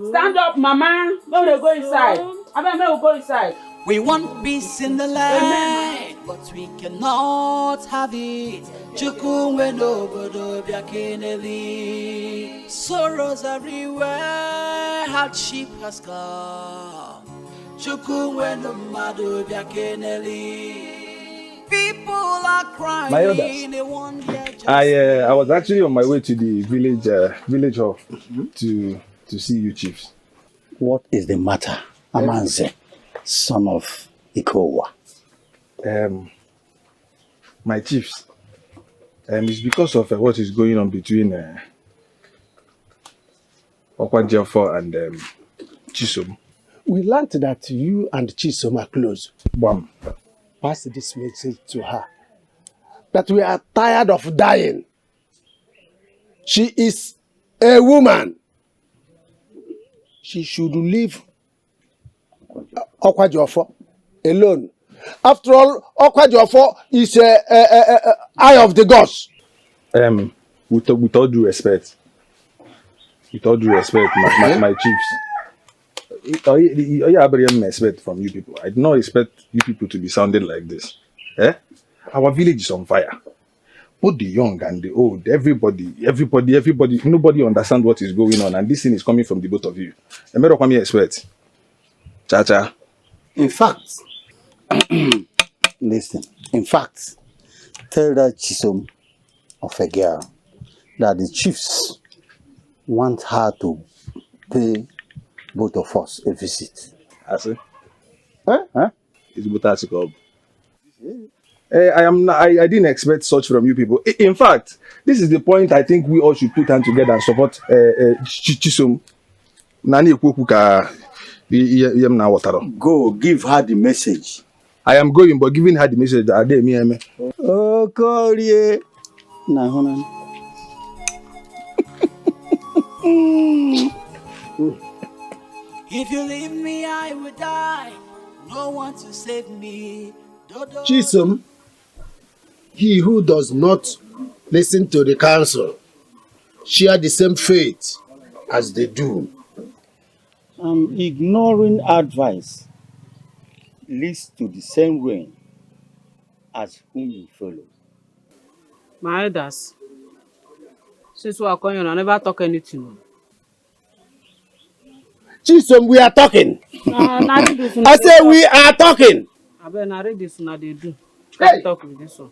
Stand up, Mama. Let me go inside. I better go inside. We want peace in the land, but we cannot have it. Chukumwe no bodo biakeneli. Sorrows everywhere, hardship has come. Chukumwe no mado biakeneli. People are crying. My elders, I was actually on my way to the village hall to see you chiefs. What is the matter, Amanse, son of Ikowa? My chiefs, it's because of what is going on between Okwanjefo and Chisom. We learned that you and Chisom are close. Bam. Pass this message to her. that we are tired of dying. She is a woman. She should leave Okwajiofo alone. After all, Okwajiofo is a eye of the gods. With all due respect, my chiefs. I have respect from you people. I do not expect you people to be sounding like this. Our village is on fire. Both the young and the old, everybody, nobody understands what is going on, and this thing is coming from the both of you. Expect. Cha. In fact, listen. In fact, tell that Chisom of a girl that the chiefs want her to pay both of us a visit. I see. Huh? It's both I didn't expect such from you people. In fact, this is the point I think we all should put hands together and support Chisom. Go give her the message. I am going, but giving her the message that I Oh, Korea. If you leave me, I will die. No one to save me. Chisom, he who does not listen to the council share the same fate as they do. Ignoring advice leads to the same ruin as whom you follow. My elders, since we are coming, I never talk anything. Chisom, we are talking. I say we are talking. I better narrate this one they do. Hey. Talk with this one.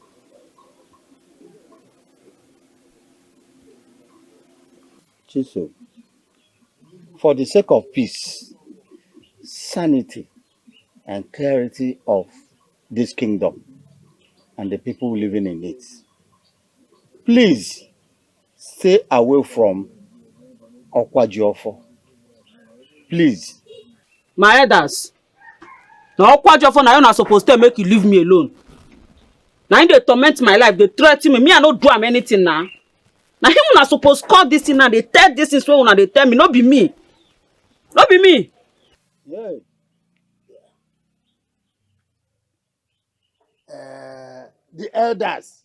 Chisom, for the sake of peace, sanity, and clarity of this kingdom and the people living in it, please stay away from Okwajiofo. Please. My elders, now Okwajiofo now you're not supposed to make you leave me alone. Now they torment my life, they threaten me. Me I don't do anything now. Now him not supposed to call this thing now. They tell this is what they tell me. Not be me. Not be me. Yeah. The elders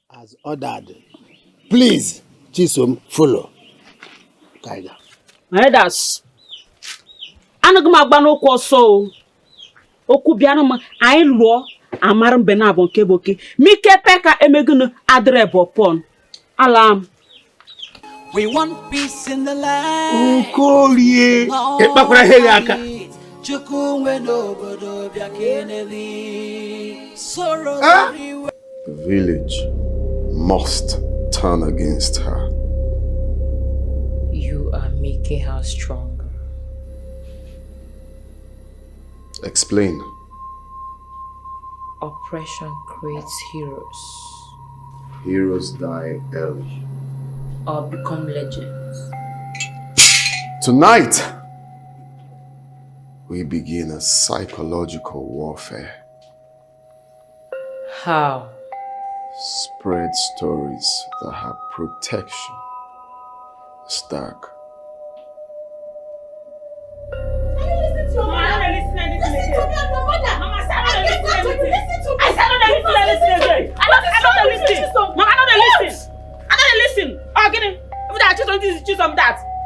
has ordered. Please, Chisom, follow. Tiger. My elders, I'm not going to go so. Okubiana, I law. Amaram benabon keboke. Mike peka emegunu adrebo pon. Alarm. We want peace in the land. Ukolie. Epakura heliaka. Chukumwe no bodo biakeneli. Sorrow everywhere. The village must turn against her. You are making her stronger. Explain. Oppression creates heroes. Heroes die early. Or become legends. Tonight, we begin a psychological warfare. How? Spread stories that have protection. Stack.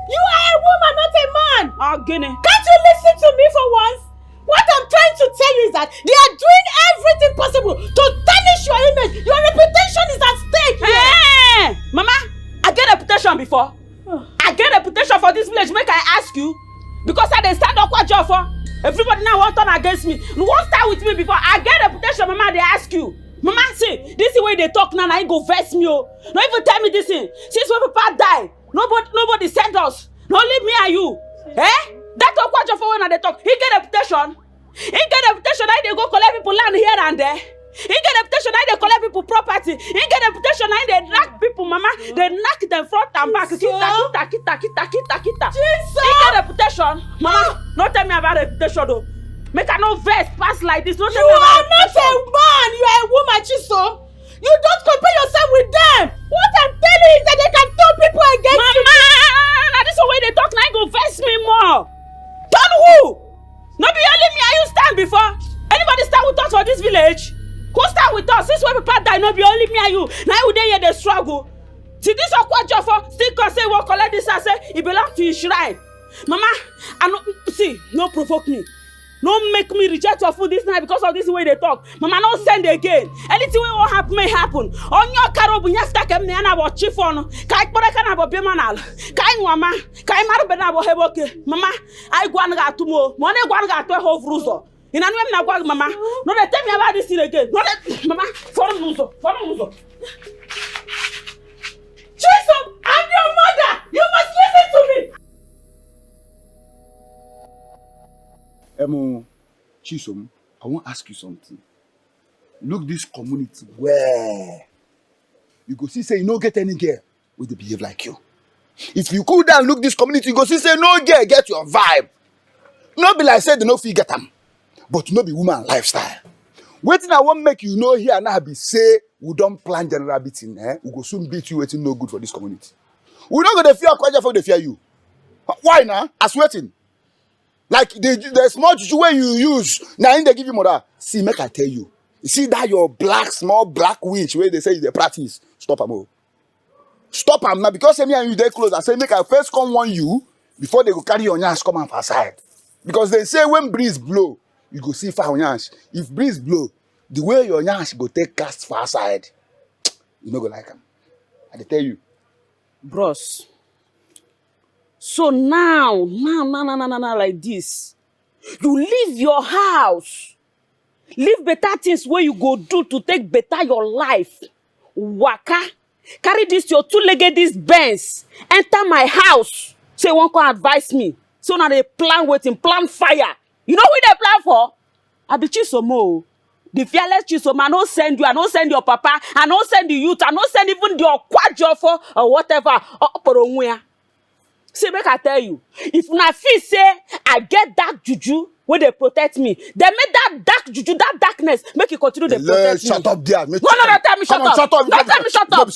You are a woman, not a man. Oh, Guinea. Can't you listen to me for once? What I'm trying to tell you is that they are doing everything possible to tarnish your image. Your reputation is at stake here. Hey, Mama, I get a reputation before. I get a reputation for this village. Make I ask you, because I didn't stand up what job for. Everybody now won't turn against me. You won't start with me before. I get a reputation, Mama. They ask you. Mama, see, this is the way they talk now. I go vex me. Oh. Don't even tell me this thing. Since when people die, nobody send us. Don't leave me and you. Eh? That talk what for when they talk. He get a reputation. He get a reputation. I they go collect people land here and there. He get a reputation. I they collect people property. He get a reputation. I they knock people, Mama. They knock them front and back. Kita. Jesus. He get a reputation. Mama, don't tell me about reputation though. Make a no verse pass like this. Don't tell me about not a man. You are a woman, Chisom. You don't compare yourself with them. What I'm telling you is that they can turn people against you. Mama, now this is the way they talk, now you go vex me more. Turn who? No be only me and you stand before. Anybody stand with us for this village? Who stand with us? Since when people die, no be only me and you. Now you dey here they struggle. See this Okwajofo still can say what collect this and say it belongs to his shrine. Mama, I no see, no provoke me. No make me reject your food this night because of this way they talk. Mama, no send again. Anything will happen may happen. On your caro bunya stack em ne na bo chifon. Kai pore kana bo bemanal. Kai mama, kai maru be na bo heboke. Mama, I go an ga tumo. Mo ne go an ga to ho fruzo. Ina nu em na go mama. No dey tell me about this thing again. No dey mama, follow muzo. Chisom, I'm your mother. You must listen to me. Chisom, I want to ask you something. Look this community where you go see say you no get any girl with the behave like you. If you cool down look this community, you go see say no girl get your vibe. No be like say they no fit get them, but no be woman lifestyle. Waiting I won't make you know here now be say we don't plan general beating. We go soon beat you waiting no good for this community. We don't go to fear Kwaja, they fear you. Why now? As waiting. Like the small juju way you use, now they give you mother. See, make I tell you. You see that your small black witch where they say they practice. Stop them. Stop them now because me and you they close. I say make I first come warn you before they go carry your nyash come and far side. Because they say when breeze blow, you go see far nyash. If breeze blow, the way your nyash go take cast far side, you no go like them. I tell you. Bros. So now, like this, you leave your house, leave better things where you go do to take better your life. Waka, carry this your two-legged this Benz, enter my house. Say one can advise me. So now they plan plan fire. You know what they plan for? I be Chisom, the fearless Chisom. I don't send you. I don't send your papa. I don't send the youth. I don't send even your Okwajofo or whatever. See, make I tell you, if una feel say I get dark juju where they protect me, they make that dark juju, that darkness, make you continue to protect me. Shut up there. No, tell me shut up. Don't tell me shut up.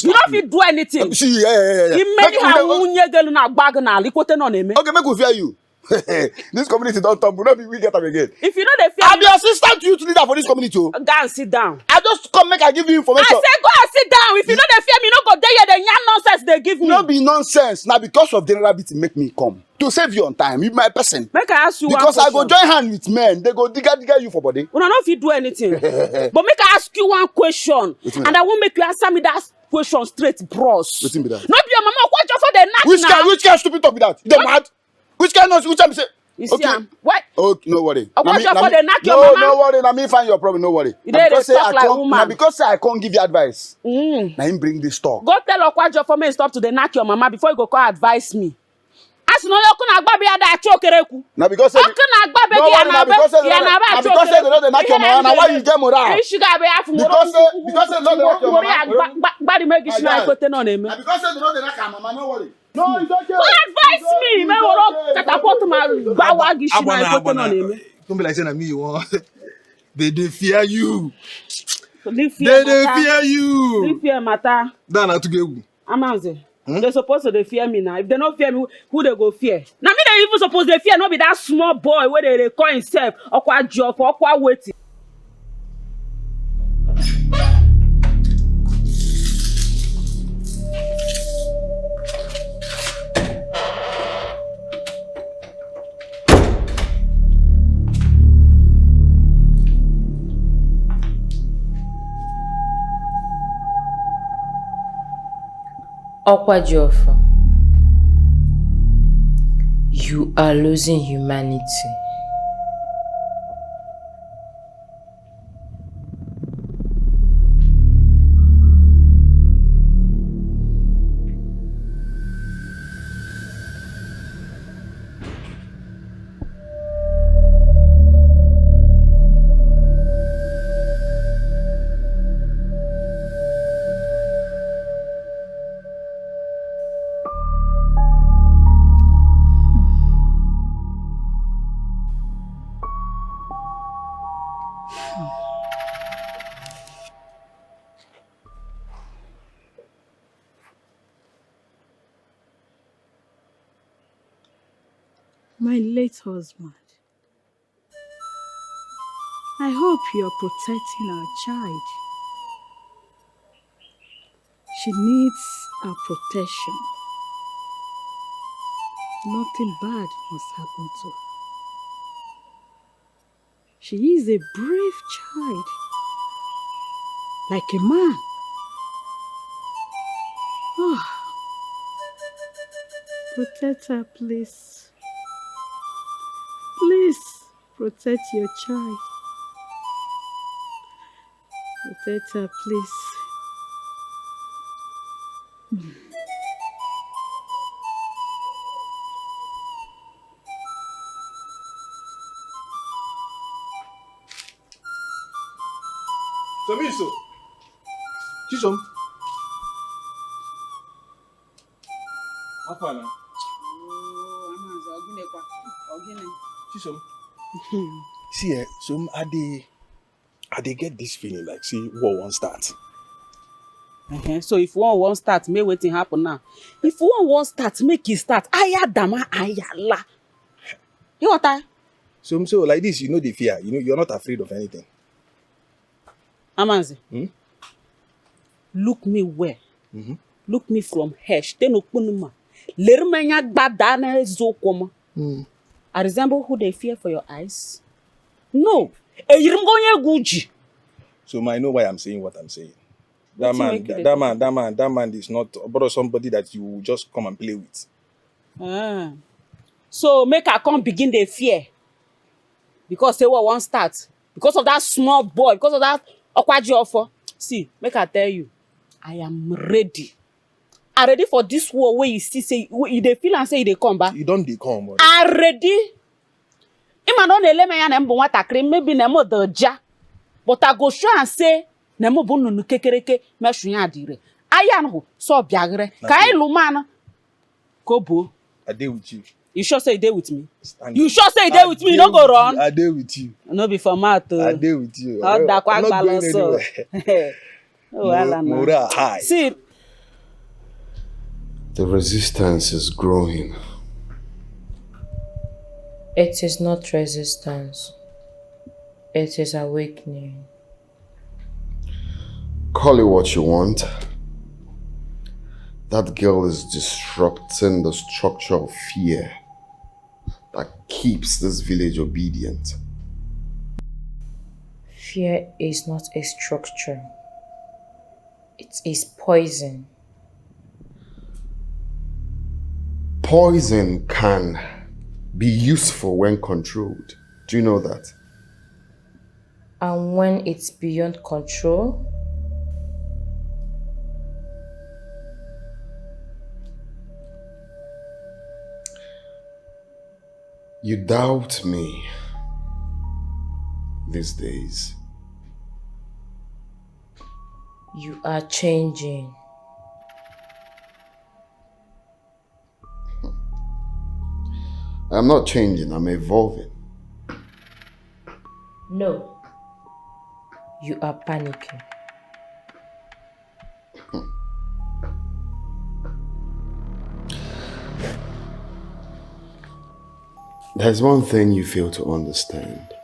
You don't fit do anything. See, yeah. You many how girl na bag na likote no name. Okay, make we fear you. This community don't tumble. Not we get them again. If you know they fear, I'm the assistant youth leader for this community. Go and sit down. I just come make I give you information. I say go and sit down. If you know they fear me, no go there. The yarn nonsense they give me. No be nonsense. Now because of general beating make me come to save you on time. You my person. Make I ask you because one I go join hand with men. They go digga you for body. We don't know if you do anything. But make I ask you one question, and I won't make you answer me that question straight, bros. What's in that? Not be your mama. What for the night? Which kind stupid talk be that? You mad? Which kind of which say? You see, what? Okay, no worry. No worry. Now me find your problem. No worry. Because I can't give you advice. Now him bring this talk. Go tell Okwajofo me stop to the knock your mama before you go call advise me. As no you kuna agba be ada chokereku. Now because say agba be dia na be because they know they knock your mama. Now why you get moral? You sugar be afu mo. Because they know they knock your mama. Bari make you na kote no na me. Because they know they knock your mama. No worry. No, it's okay. Go advise me. Me woro catapult my bawa gishi na kote no na me. Don't be like saying me you want. They fear you. They fear you. They fear matter. Dana to get. Amanze. They're supposed to fear me now. If they don't fear me, who they go fear? Now me they even supposed to fear not be that small boy where they call himself Okwajofo or Okwaweti. Okwajofo, you are losing humanity. my late husband, I hope you are protecting our child. She needs our protection. Nothing bad must happen to her. She is a brave child, like a man. Oh, protect her, please. Please protect your child. Protect her, please. Somiso. Chisom. Afana. Chisom. See, so I dey get this feeling like see war won't start. So if one won't start, make wetin happen now. If one won't start, make it start. Aya dama aya la. You what I? So like this, you know the fear. You know you're not afraid of anything. Amanzi. Look me where. Look me from hesh. Then open Lermanya badana zokoma. I resemble who they fear for your eyes. No. So I know why I'm saying what I'm saying. That man is not about somebody that you just come and play with. So make her come begin the fear. Because say what won't start. Because of that small boy. Because of that okwaji offer. See, make her tell you. I am ready. I'm ready for this war where you see say you dey feel and say they come back. You don't come. I'm ready. Ima no le me ya na mbo nwata kri maybe na mo doja. But I go show and say na mo bu nunu kekereke me hwe adire. Aya no so biagre. Kai luman kobo. I dey with you. You sure say you dey with me? You sure say you dey with me? You no go run. I dey with you. No be for mouth. I dey with you. I'm not going anywhere. Oh, high. See, the resistance is growing. It is not resistance. It is awakening. Call it what you want. That girl is disrupting the structure of fear that keeps this village obedient. Fear is not a structure. It is poison. Poison can be useful when controlled. Do you know that? And when it's beyond control, you doubt me these days. you are changing. I'm not changing, I'm evolving. No, you are panicking. There's one thing you fail to understand.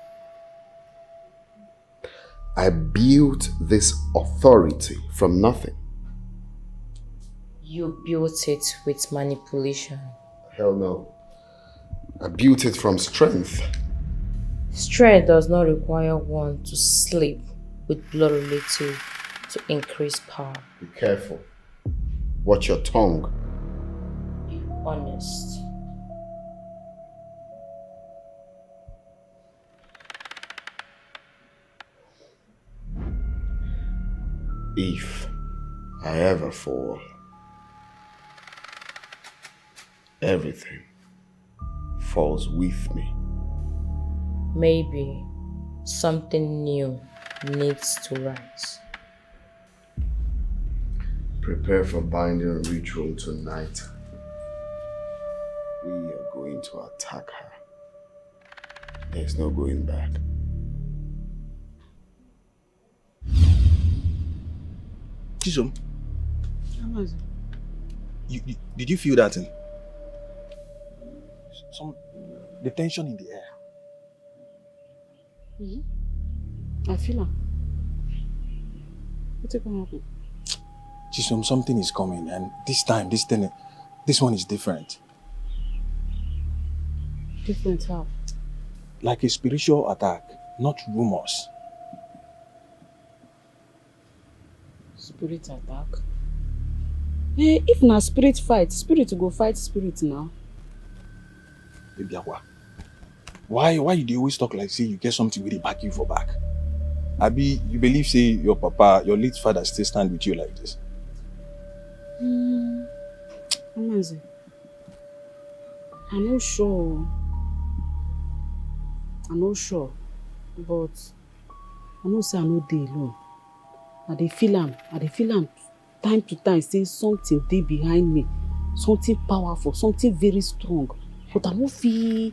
I built this authority from nothing. You built it with manipulation. Hell no. I built it from strength. Strength does not require one to sleep with blood relative to increase power. Be careful. Watch your tongue. Be honest. If I ever fall, everything falls with me. Maybe something new needs to rise. Prepare for binding ritual tonight. We are going to attack her. There's no going back. Chisom, did you feel that thing? The tension in the air. I feel am. What's going to happen? Chisom, something is coming, and this time, this one is different. Different how? Like a spiritual attack, not rumors. Spirit attack? If na spirit fight, spirit go fight spirit now. Baby Akwa, why you dey always talk like say you get something wey dey back you for back? Abi, you believe say your papa, your late father still stand with you like this? Amazi, I'm not sure. But I know say I no dey alone. I dey feel am time to time say something dey behind me, something powerful, something very strong. But I no fit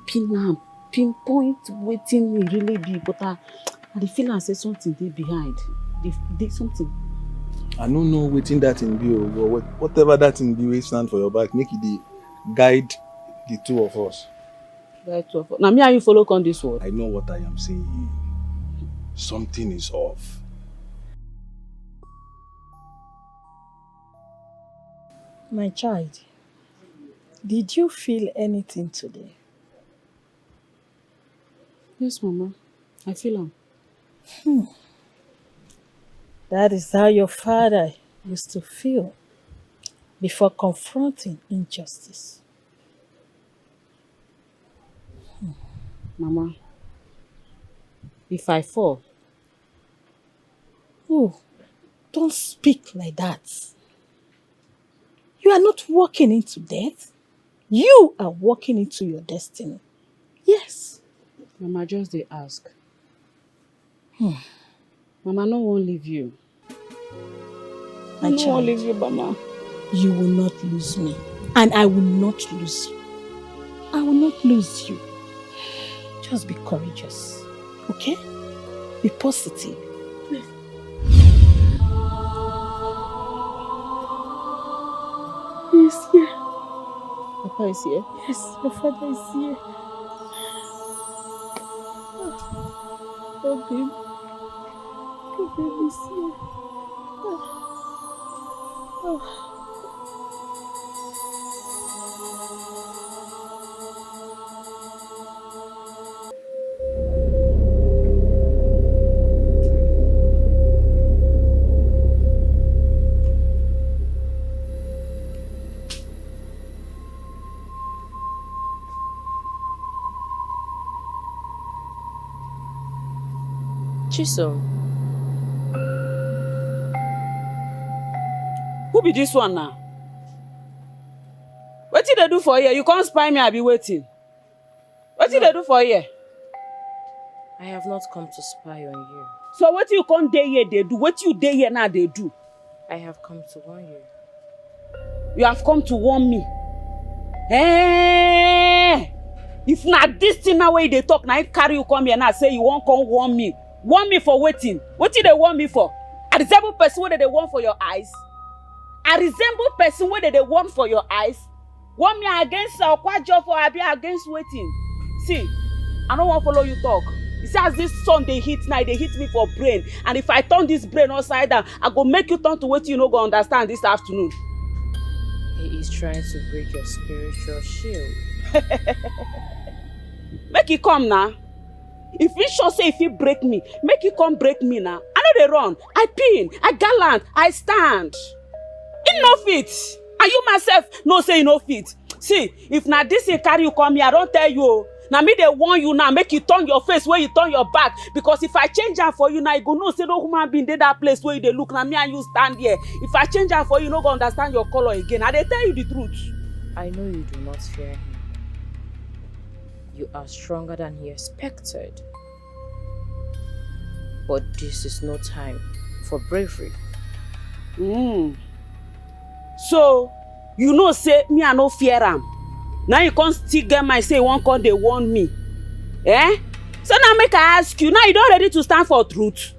pinpoint wetin e really be. But I dey feel am say something dey behind. Dey something. I don't know wetin that thing be, but whatever that thing be wey stand for your back, make it dey guide the two of us. Now me and you follow on this word. I know what I am saying. Something is off. My child, did you feel anything today? Yes, Mama. I feel am. That is how your father used to feel before confronting injustice. Mama, if I fall. Oh, don't speak like that. You are not walking into death. You are walking into your destiny. Yes. Mama, just dey ask. Mama, no one leave you. My no child, one leave you, Mama. You will not lose me. And I will not lose you. I will not lose you. Just be courageous. Okay? Be positive. He's here. Papa is here? Yes, your father is here. Oh, babe. Oh, baby is here. Oh. Chisom. Who be this one now? What did they do for here? You can't spy me, I'll be waiting. What did they do for here? I have not come to spy on you. So what you come day here they do? What you day here now they do? I have come to warn you. You have come to warn me. Hey! If not this thing now where they talk, now I carry you come here now say you won't come warn me. Warn me for waiting. What did they warn me for? I resemble person where they want for your eyes. I resemble person where they want for your eyes. Want me against or quite job for I be against waiting. See, I don't want to follow you talk. You see as this sun they hit now, they hit me for brain. And if I turn this brain upside down, I go make you turn to what you know go understand this afternoon. He is trying to break your spiritual shield. Make it come now. If he sure say if he break me, make it come break me now. I know they run. I pin. I gallant. I stand. It no fit. And you myself no say you no fit. See, if na this thing carry you come here, I don't tell you. Now me they warn you now. Make you turn your face where you turn your back. Because if I change that for you now, you go no say no human being dey that place where you dey look. Now me and you stand here. If I change that for you, no go understand your color again. I dey tell you the truth. I know you do not fear him. You are stronger than he expected. But this is no time for bravery. So, you know say me I no fear am. Now you can't still get my say one call they warn me. Eh? So now make I ask you, now you don't ready to stand for truth?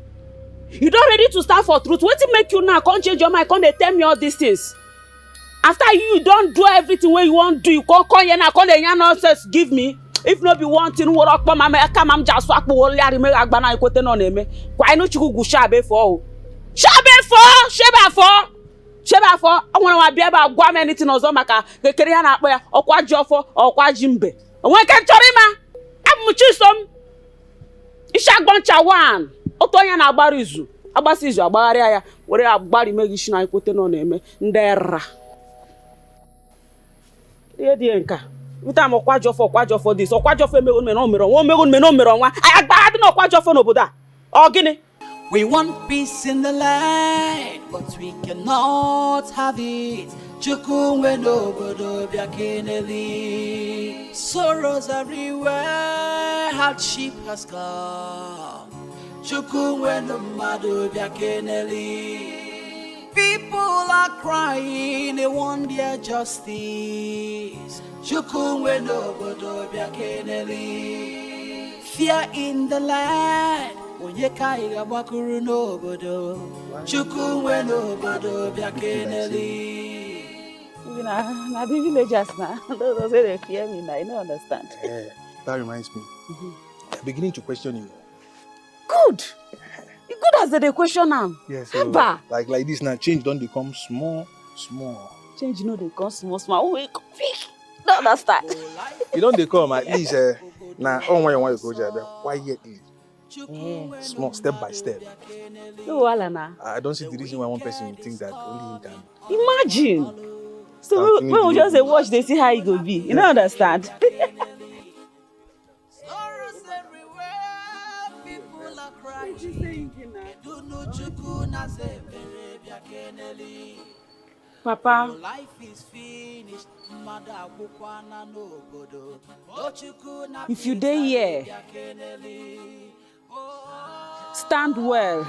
You don't ready to stand for truth? What to make you now can't change your mind, can't they tell me all these things? After you don't do everything where you want to do, you call here now, call the nonsense give me. If not be one thing, what up, mama, come, I'm just swap all your email. I quote on him. Why not you go shabe for? Shabe for. I want to be about guam anything or Zomaka, the Korean up where, or qua Joffo, or qua Jimbe. And one can tell him, I'm Chisom. Ishak Boncha one. Otoyan Abarizu. Abasizu, Abaria, where I body magician I put on him. Ndera. Dear Utamo kwajo for this, or kwajo for me on one. I don't know kwajo for no Buddha. Or Guinea. We want peace in the land, but we cannot have it. Chukumwe no bodo biakeneli. Sorrows everywhere, hardship has come. Chukumwe no mado biakeneli. People are crying, they want their justice. Chukumwe no bodo biakeneli. Fear in the land. Oyekaiga bakuru no bodo. Chukumwe no bodo biakeneli. Na the villagers now. Those say they fear me now. I don't understand. That reminds me. I'm beginning to question you. Good. You good as they question now. Yes. So, like this now, change don't become small. Change they come small. We don't understand. You don't they come at least now on why you want to go there quietly. Small, step by step. No, I don't see the reason why one person would think that only him can. Imagine. So when we just watch, they see how it go be. You don't understand. Papa, if you dey here, stand well.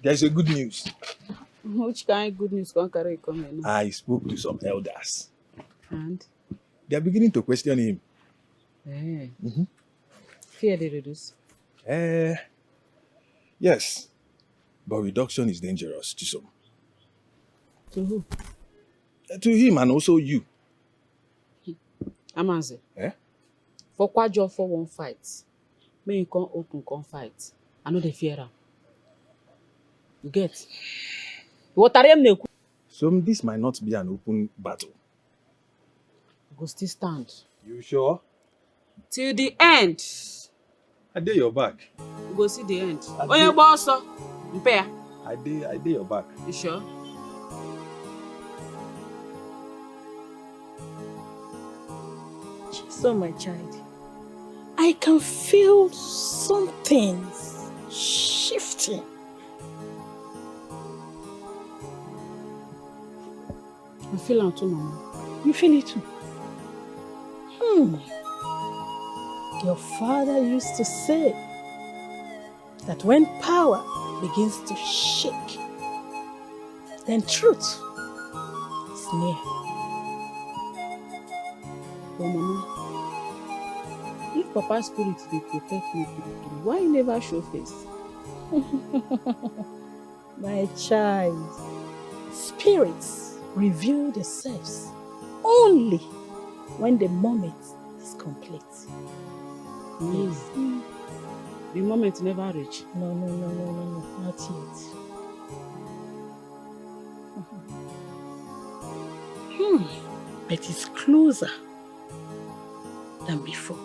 There's a good news. Which kind of good news can carry come in? I spoke to some elders. And? They are beginning to question him. Fear they reduce? Yes. But reduction is dangerous, Chisom. To who? To him and also you. Amanze. For Kwajo for one fight. May you come open fight. I know they fear him. You get? So this might not be an open battle. You go still stand. You sure? Till the end. I dare your back. You go see the end. Oh, your boss, Mpea. I dare your back. You sure? So, my child, I can feel something shifting. I feel it too, Mama. You feel it too? Your father used to say that when power begins to shake, then truth is near. But Mama, if Papa's spirit dey protect me, why you never show face? My child, spirits reveal themselves only when the moment is complete. Yes. The moment never reach. No, not yet. But it's closer than before.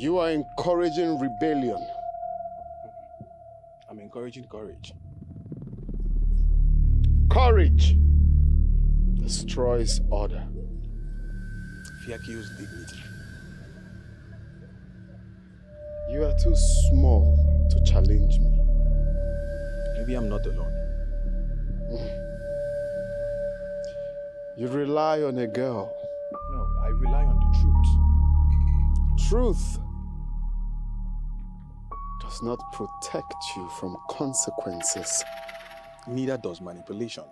You are encouraging rebellion. I'm encouraging courage. Courage destroys order. Fear kills dignity. You are too small to challenge me. Maybe I'm not alone. You rely on a girl. No, I rely on the truth. Truth does not protect you from consequences. Neither does manipulation.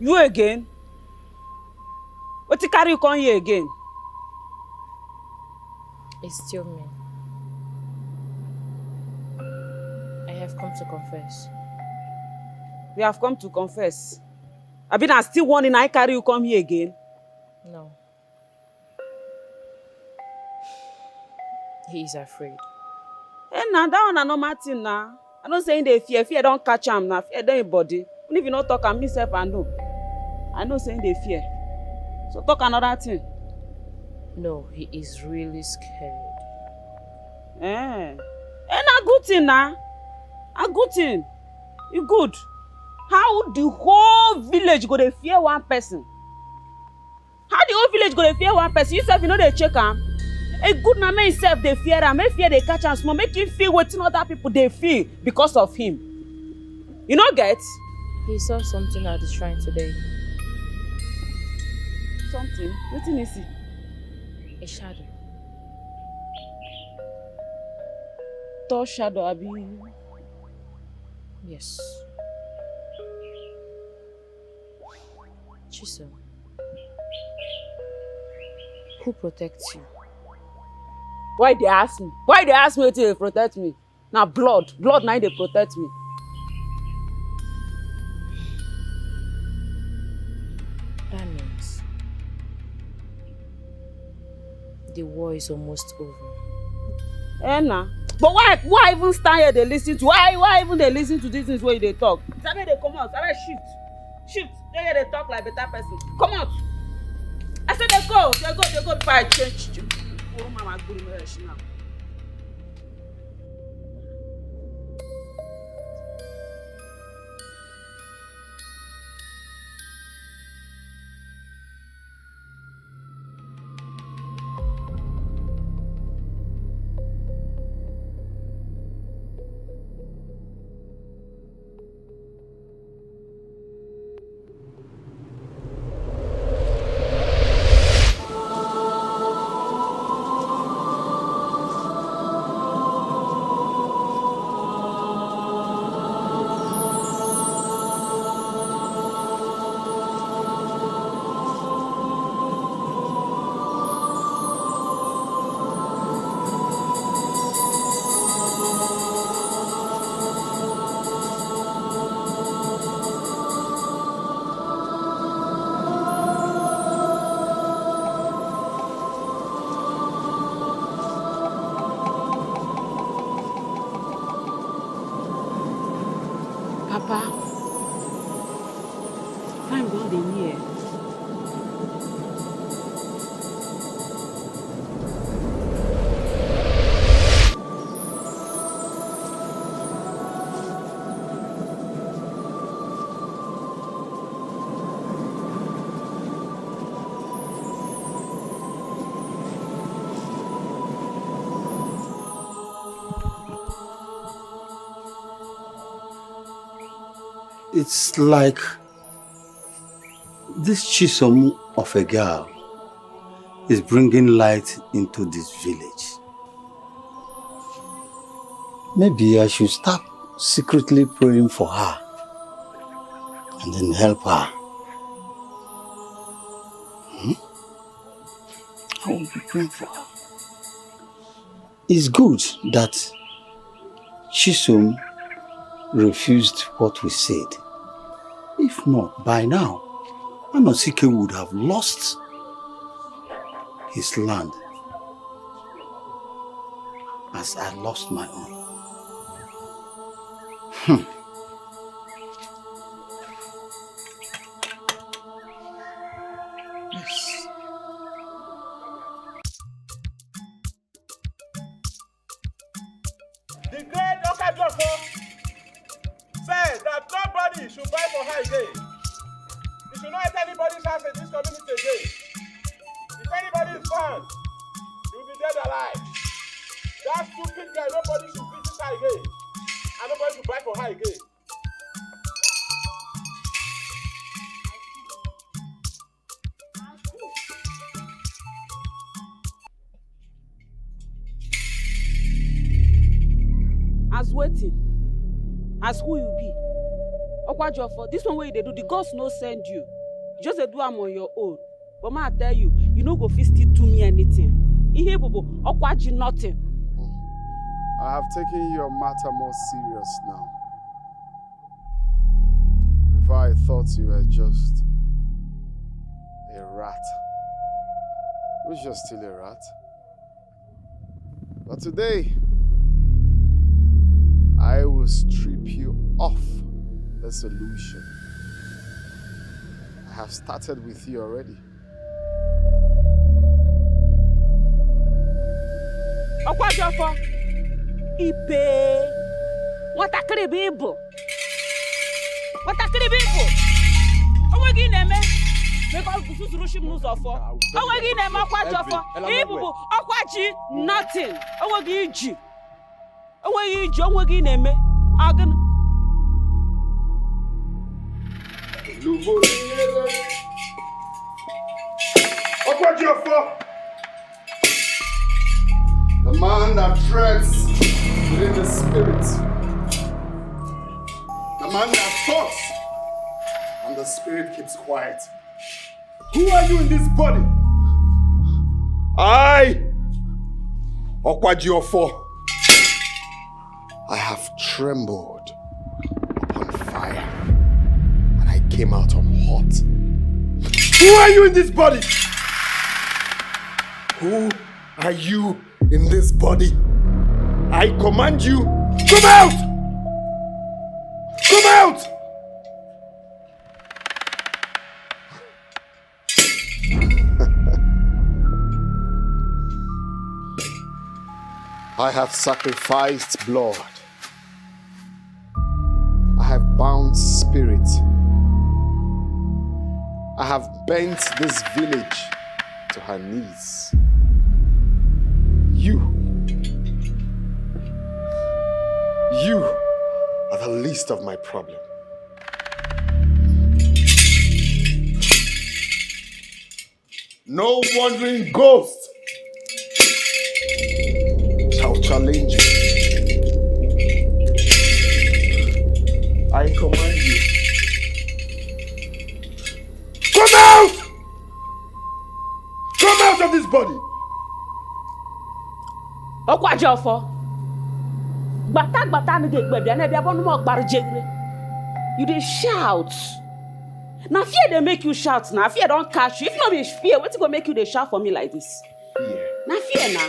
You again? What you carry you come here again? It's still me. I have come to confess. We have come to confess. I've been still warning I carry you come here again. No. He is afraid. Eh, now that one a normal thing now. I don't say they fear. Fear don't catch him now. Fear don't body. Even if you not talk, I'm myself I know. I know saying they fear. So talk another thing. No, he is really scared. Na good thing now. A good thing. You good. How the whole village go to fear one person? How the whole village go to fear one person? You self you know they check him. A good man himself they fear him. Make fear they catch him small. Make him feel what other people they feel because of him. You know get? He saw something at the shrine today. Something? What did he see? A shadow. Tall shadow, Abi. Yes. Chisom. Who protects you? Why they ask me? Why they ask me to protect me? Now blood. Blood now they protect me. That means the war is almost over. Nah. But why even stand here they listen to? Why even they listen to these things where they talk? Sabe they come out. Sabe shift. They hear they talk like better person. Come out. I said they go before I change you. Oh mama good now. Papa, time don dey near. It's like this Chisom of a girl is bringing light into this village. Maybe I should start secretly praying for her and then help her. I will be praying for her. It's good that Chisom refused what we said. If not, by now, Anosike would have lost his land as I lost my own. Yes. The great Okajofo says that nobody should buy for her again. You should not enter anybody's house in this community again. If anybody is found, you will be dead alive. That stupid guy, nobody should visit her again. And nobody should buy for her again. As waiting, as who you be. Okwajofo, this one way they do, the gods no send you. You just do am on your own. But ma tell you, you no go fit still do me anything. Ihe bobo, Okwaji nothing. I have taken your matter more serious now. Before I thought you were just a rat. Which you're still a rat. But today, I will strip you off the solution. I have started with you already. Okwajofo, Ipe, what a credible. What a credible. Oh, we're going to because this is Rushim Nuzofo. Oh, we're going to Okwajofo. Ibu, Okwaji, nothing. Oh, we're going to oh, we're going to me. Agan. Okwajofo, the man that treads within the spirit, the man that talks and the spirit keeps quiet. Who are you in this body? I, Okwajofo, I have trembled upon fire and I came out on hot. Who are you in this body? Who are you in this body? I command you, come out! Come out! I have sacrificed blood. I have bound spirit. I have bent this village to her knees. You are the least of my problem. No wandering ghost shall challenge you. I command you. Come out! Come out of this body! Okwajofo. You dey shout. Now fear they make you shout now. Fear don't catch you. If not be fear, what's gonna make you they shout for me like this? Fear. Now fear now.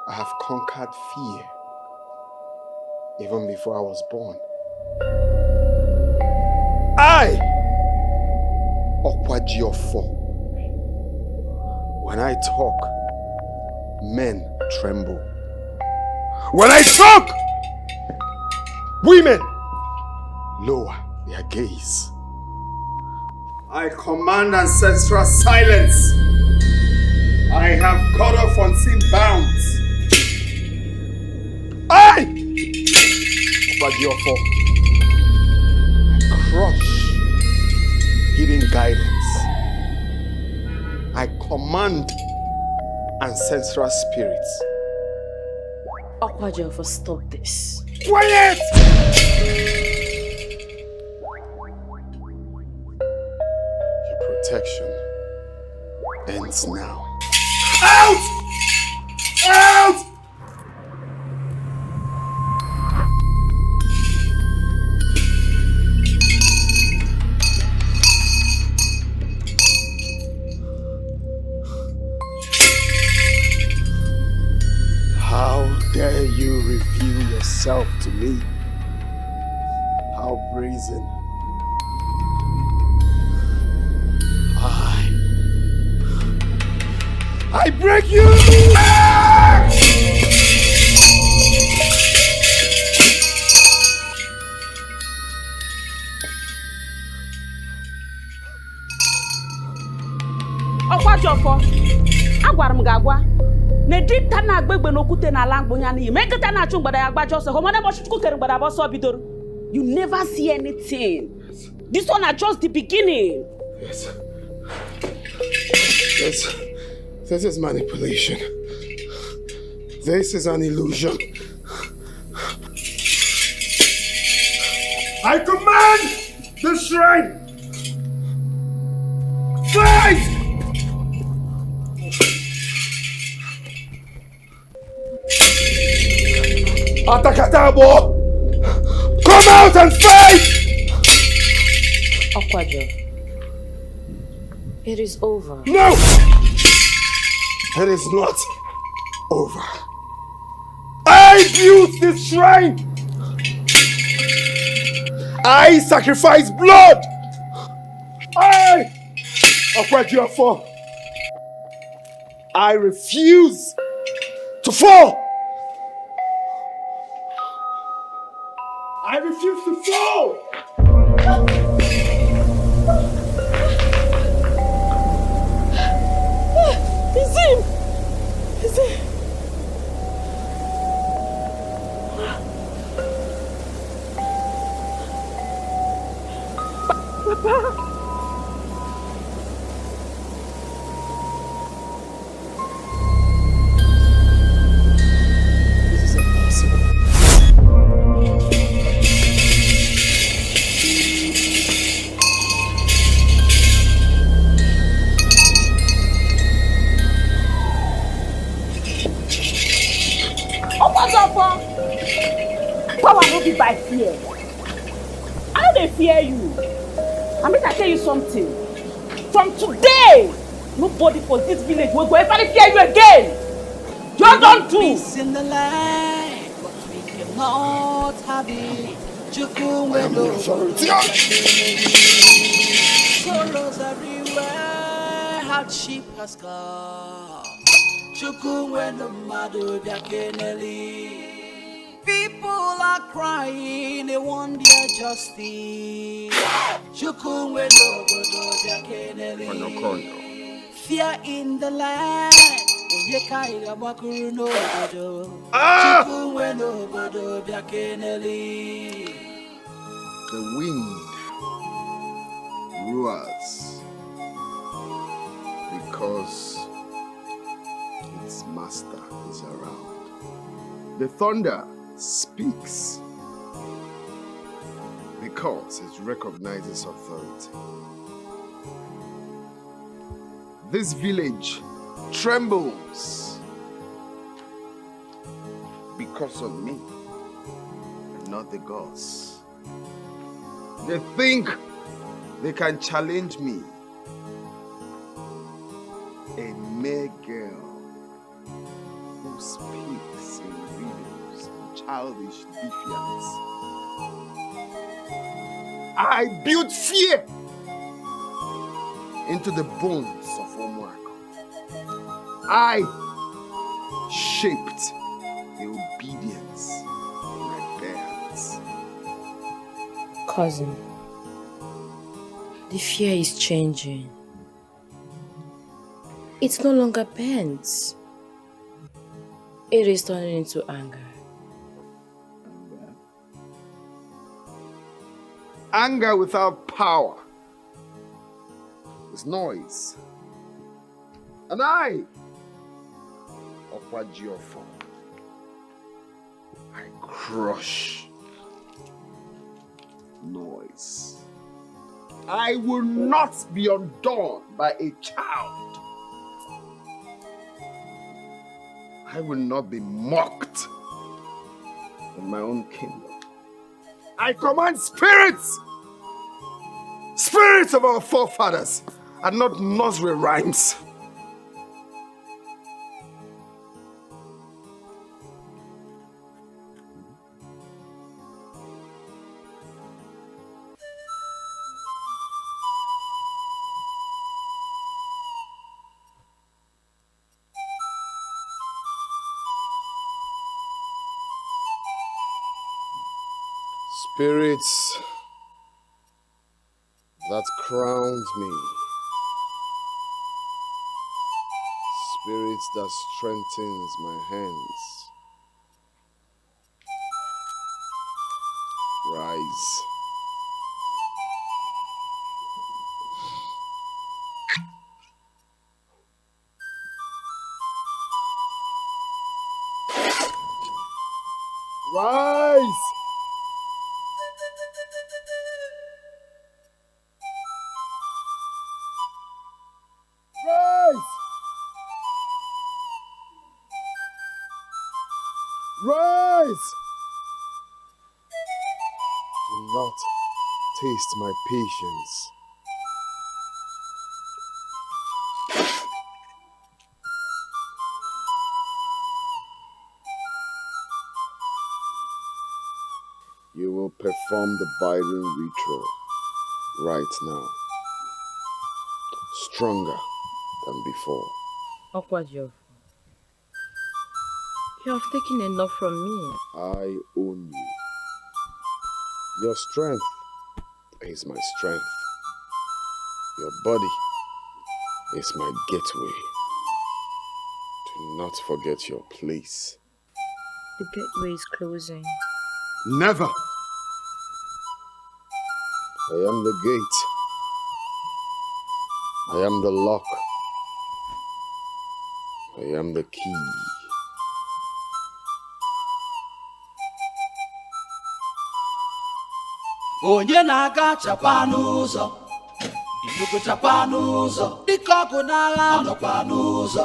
I have conquered fear even before I was born. I, Okwajofo, when I talk, men tremble. When I talk, women lower their gaze. I command ancestral silence. I have cut off unseen bounds. I, Okwajofo, I crush hidden guidance. I command ancestral spirits. Okwajiofo, stop this. Quiet! Your protection ends now. Out! Out! How dare you reveal yourself to me? How brazen. I break you! Okwajiofo, agwara m gị agwa na dinta na-agba egbe n'okwute n'ala mgbonya n'iyi ma nkịta na-achụ mgbada ya agbaji ọsọ hụmana Chukwu kere mgbada ọsọ bidoro. You never see anything. This one is just the beginning. Yes. This is manipulation. This is an illusion. I command the shrine! Fight! Atakatabo! Come out and fight! Okwajo, it is over. No! It is not over. I built this shrine! I sacrifice blood! Okwajiofo, I refuse to fall! I refuse to fall! It's him! It's him! Papa! Power will be by fear. I don't fear you. I mean, I tell you something. From today, nobody for this village will go ever fear you again. You don't do. Peace in the land, but we cannot have it. Sorrows everywhere, hardship has come. People are crying, they want their justice. Fear in the land. The wind roars because its master is around. The thunder speaks because it recognizes authority. This village trembles because of me, not the gods. They think they can challenge me, a mere girl who speaks in riddles and childish defiance. I built fear into the bones of Omuako. I shaped the obedience of rebels. Cousin, the fear is changing. It's no longer bent. It is turning into anger. Anger without power is noise. And I, Okwajiofo, I crush noise. I will not be undone by a child. I will not be mocked in my own kingdom. I command spirits! Spirits of our forefathers, and not nursery rhymes. Spirits that crowned me, spirits that strengthens my hands, rise. Rise! Rise! Do not taste my patience. You will perform the binding ritual right now, stronger than before. Okwajo, you have taken enough from me. I own you. Your strength is my strength. Your body is my gateway. Do not forget your place. The gateway is closing. Never! I am the gate. I am the lock. I am the key. Onye na-aga chakwa n'ụzọ, Ibuku chakwa n'ụzọ, dịka ọgụ n'agha ọ nọkwa n'ụzọ,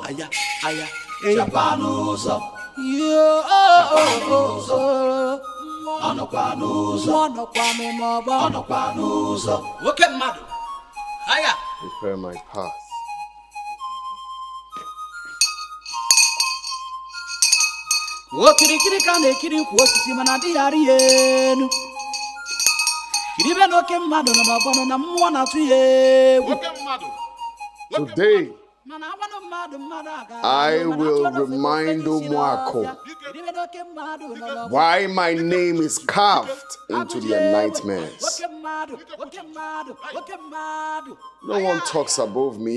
aya, chakwa n'ụzọ, ọ nọkwa n'ụzọ, ọ nọkwa n'ụzọ, nwoke mmadụ, aya. Prepare my path. Okirikiri ka na-ekiri ukwu osisi mana adịghị arị ya enu. Kiribe na oke mmadụ nọ n'ọgbọnọ na mmụọ na-atụ ya egwu. Today, I will remind Umuako why my name is carved into their nightmares. No one talks above me.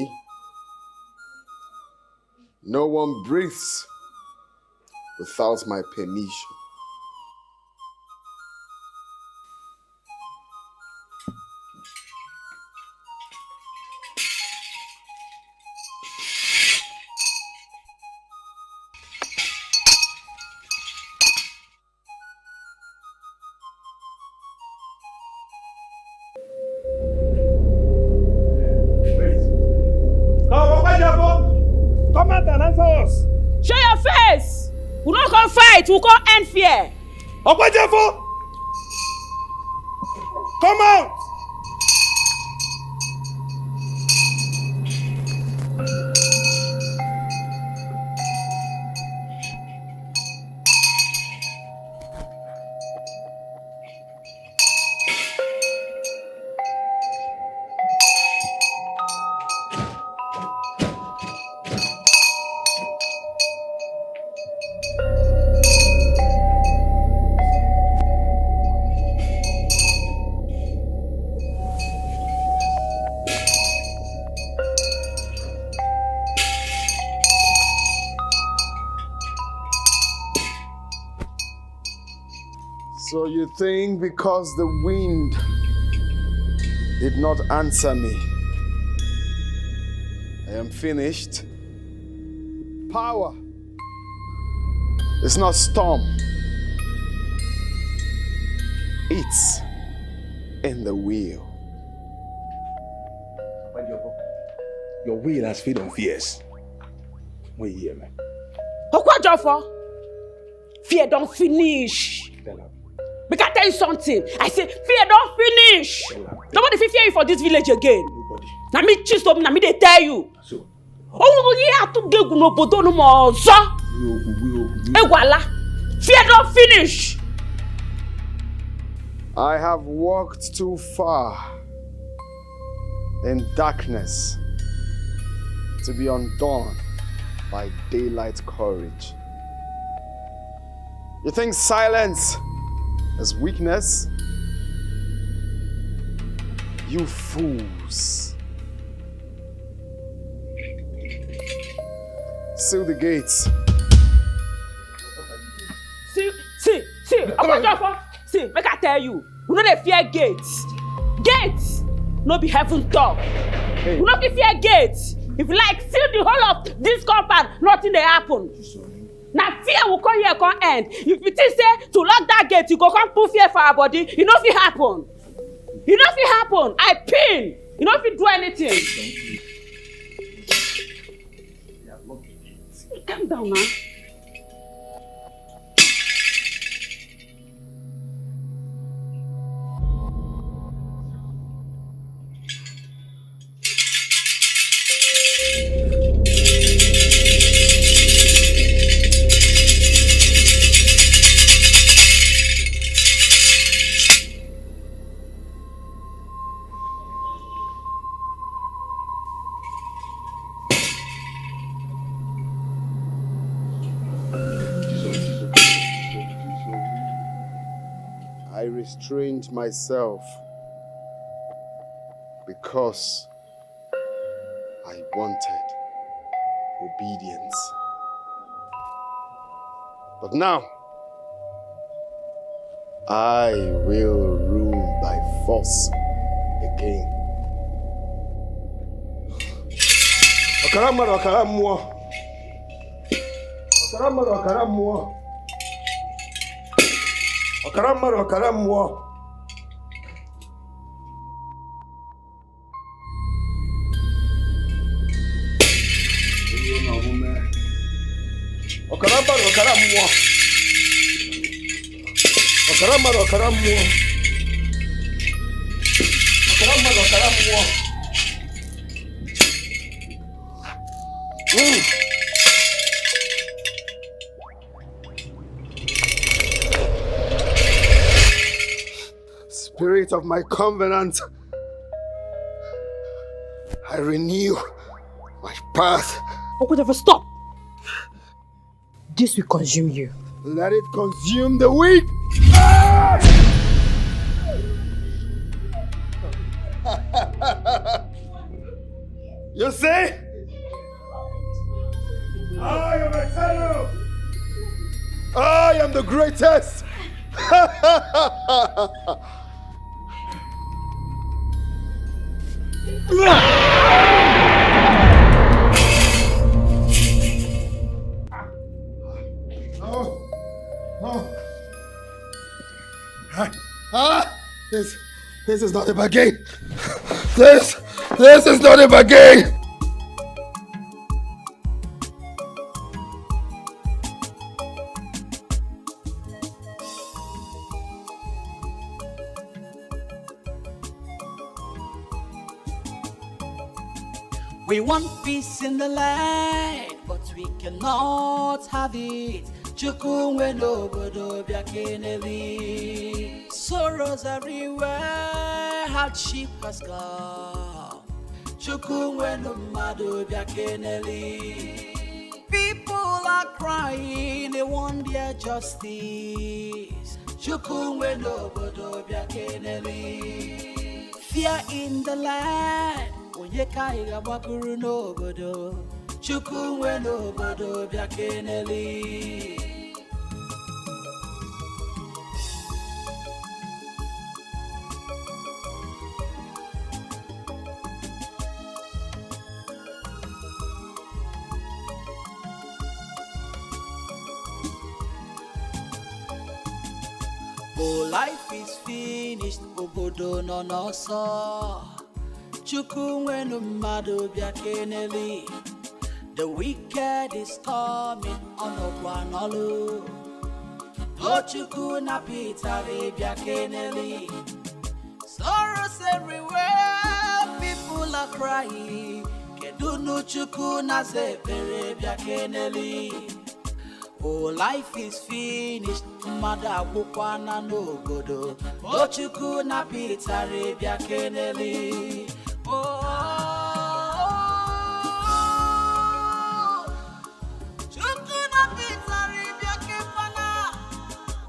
No one breathes without my permission. Come out and answer us. Show your face! We don't come fight, we come end fear. Okwajefo! Come out! So you think because the wind did not answer me, I am finished? Power It's not storm. It's in the wheel. Your will has fed on fears. Wait here, man. Fear don't finish. Make I tell you something. I say fear don't finish. Nobody fear you for this village again. Nobody. Na me Chisom, na me they tell you. So. Oh, yeah, to get no bodo no more. So. Voilà. Fear don't finish. I have walked too far in darkness to be undone by daylight courage. You think silence is weakness? You fools. Seal the gates. See, make I tell you, we no dey fear gates. Gates no be heaven door. We no be fear gates. If you like, seal the whole of this compound, nothing dey happen. Now fear will come here, come end. If you think say to lock that gate, you go come put fear for our body, it no fit happen. It no fit happen. I pin. You no fit do anything. Calm down, man. I restrained myself because I wanted obedience. But now, I will rule by force again. Okarammo. Spirit of my covenant, I renew my path. Whatever, stop. This will consume you. Let it consume the weak. You see? I am eternal. I am the greatest. This is not a bargain. This is not a bargain. We want peace in the land, but we cannot have it. Chukumwe no bodo biakeneli. Sorrows everywhere, hardship has come. Chukumwe no mado biakeneli. People are crying, they want their justice. Chukumwe no bodo biakeneli. Fear in the land. Onyeka igabakuru no bodo. Chukumwe no bodo biakeneli. Oh, life is finished, obodo no no so. Chukwu nwenu mmadu bịa keneli. The wicked is coming ọnọkwa n'ọlụ. Oh, Chukwu na Peter bịa keneli. Sorrows everywhere, people are crying. Kedunu Chukwu na zebere bịa keneli. Oh, life is finished, mmadụ agwụkwana n'obodo. Oh, Chukwu na Peter bịa keneli. Oh, Chukwu na Peter bịa kefana.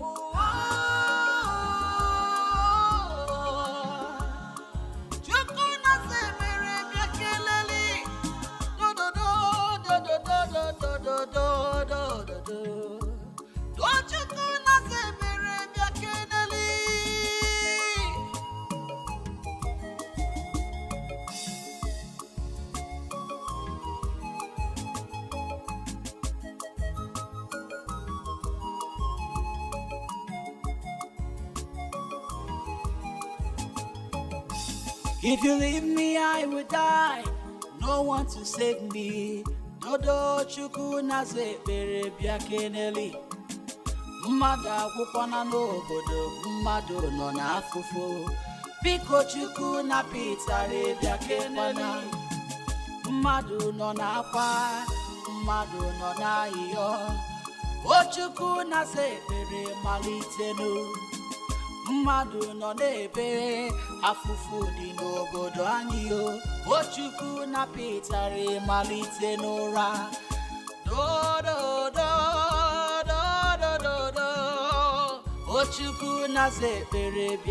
Oh, Chukwu na zebere bịa keneli. Do do do do do do do do do do do do. Don't you go na zebere bịa keneli. If you leave me, I will die. No one to save me. Dodo Chukwu na zebere bịa keneli. Mmadụ agwụkwana n'obodo, mmadụ nọ n'afụfụ. Biko Chukwu na Peter bịa keneli. Mmadụ nọ n'akwa, mmadụ nọ n'ahịhịọ. O Chukwu na zebere malitenu. Mmadụ nọ n'ebe afụfụ dị n'obodo anyị o. O Chukwu na Peter malite n'ụra. Do do do do do do do. O Chukwu na zebere bịa